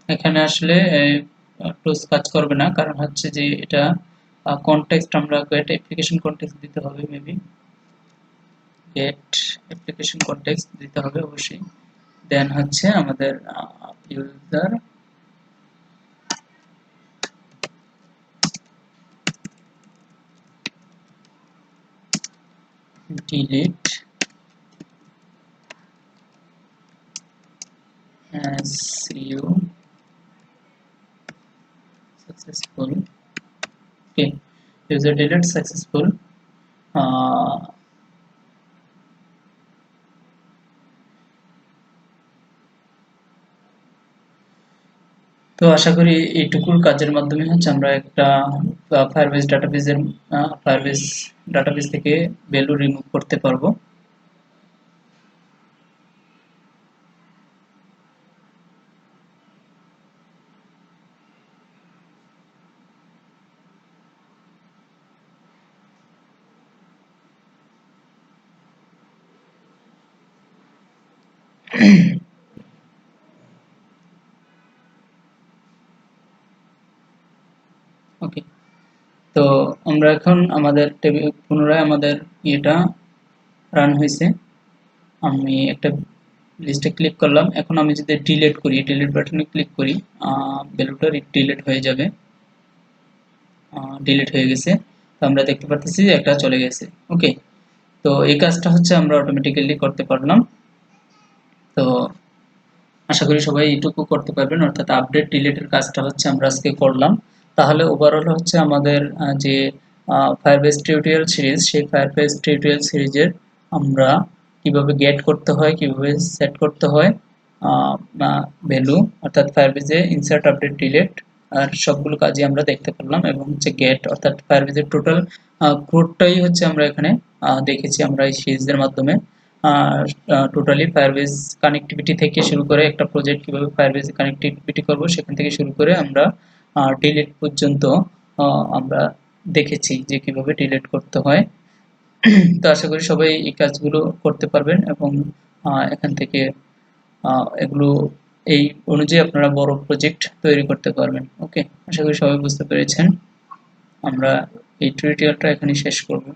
এখানে আসলে টোজ কাজ করবে না, কারণ হচ্ছে যে এটা কনটেক্সট, আমরা গেট অ্যাপ্লিকেশন কনটেক্সট দিতে হবে, মেবি গেট অ্যাপ্লিকেশন কনটেক্সট দিতে হবে অবশ্যই। দেন হচ্ছে আমাদের user delete as you successful। okay, user delete successful। তো আশা করি এইটুকুর কাজের মাধ্যমে হচ্ছে আমরা একটা ফায়ারবেস ডাটাবেস থেকে ভ্যালু রিমুভ করতে পারবো। ওকে, তো আমরা এখন আমাদের টেবিল পুনরায় আমাদের ইয়েটা রান হয়েছে। আমি একটা লিস্টে ক্লিক করলাম। এখন আমি যদি ডিলিট করি, ডিলিট বাটনে ক্লিক করি, ভ্যালুটা ডিলিট হয়ে যাবে। ডিলিট হয়ে গেছে। তো আমরা দেখতে পাচ্ছি যে একটা চলে গেছে। ওকে, তো এই কাজটা হচ্ছে আমরা অটোমেটিক্যালি করতে পারলাম। তো আশা করি সবাই এইটুকু করতে পারবেন, অর্থাৎ আপডেট ডিলিটের কাজটা হচ্ছে আমরা আজকে করলাম। তাহলে ওভারঅল হচ্ছে আমাদের যে ফায়ারবেস টিউটোরিয়াল সিরিজ, সেই ফায়ারবেস টিউটোরিয়াল সিরিজের আমরা কিভাবে গেট করতে হয়, কিভাবে সেট করতে হয় ভ্যালু, অর্থাৎ ফায়ারবেসে ইনসার্ট, আপডেট, ডিলিট আর সবগুলো কাজই আমরা দেখতে পারলাম। এবং হচ্ছে গেট, অর্থাৎ ফায়ারবেসের টোটাল কোডটাই হচ্ছে আমরা এখানে দেখেছি আমরা এই সিরিজের মাধ্যমে। টোটালি ফায়ারবেস কানেক্টিভিটি থেকে শুরু করে একটা প্রজেক্ট কিভাবে ফায়ারবেসে কানেক্টিভিটি করব সেখান থেকে শুরু করে আমরা ডিলিট পর্যন্ত আমরা দেখেছি যে কিভাবে ডিলিট করতে হয়। তো আশা করি সবাই এই কাজগুলো করতে পারবেন এবং এখান থেকে এগুলো এই অনুযায়ী আপনারা বড় প্রজেক্ট তৈরি করতে পারবেন। ওকে, আশা করি সবাই বুঝতে পেরেছেন। আমরা এই টিউটোরিয়ালটা এখানেই শেষ করব।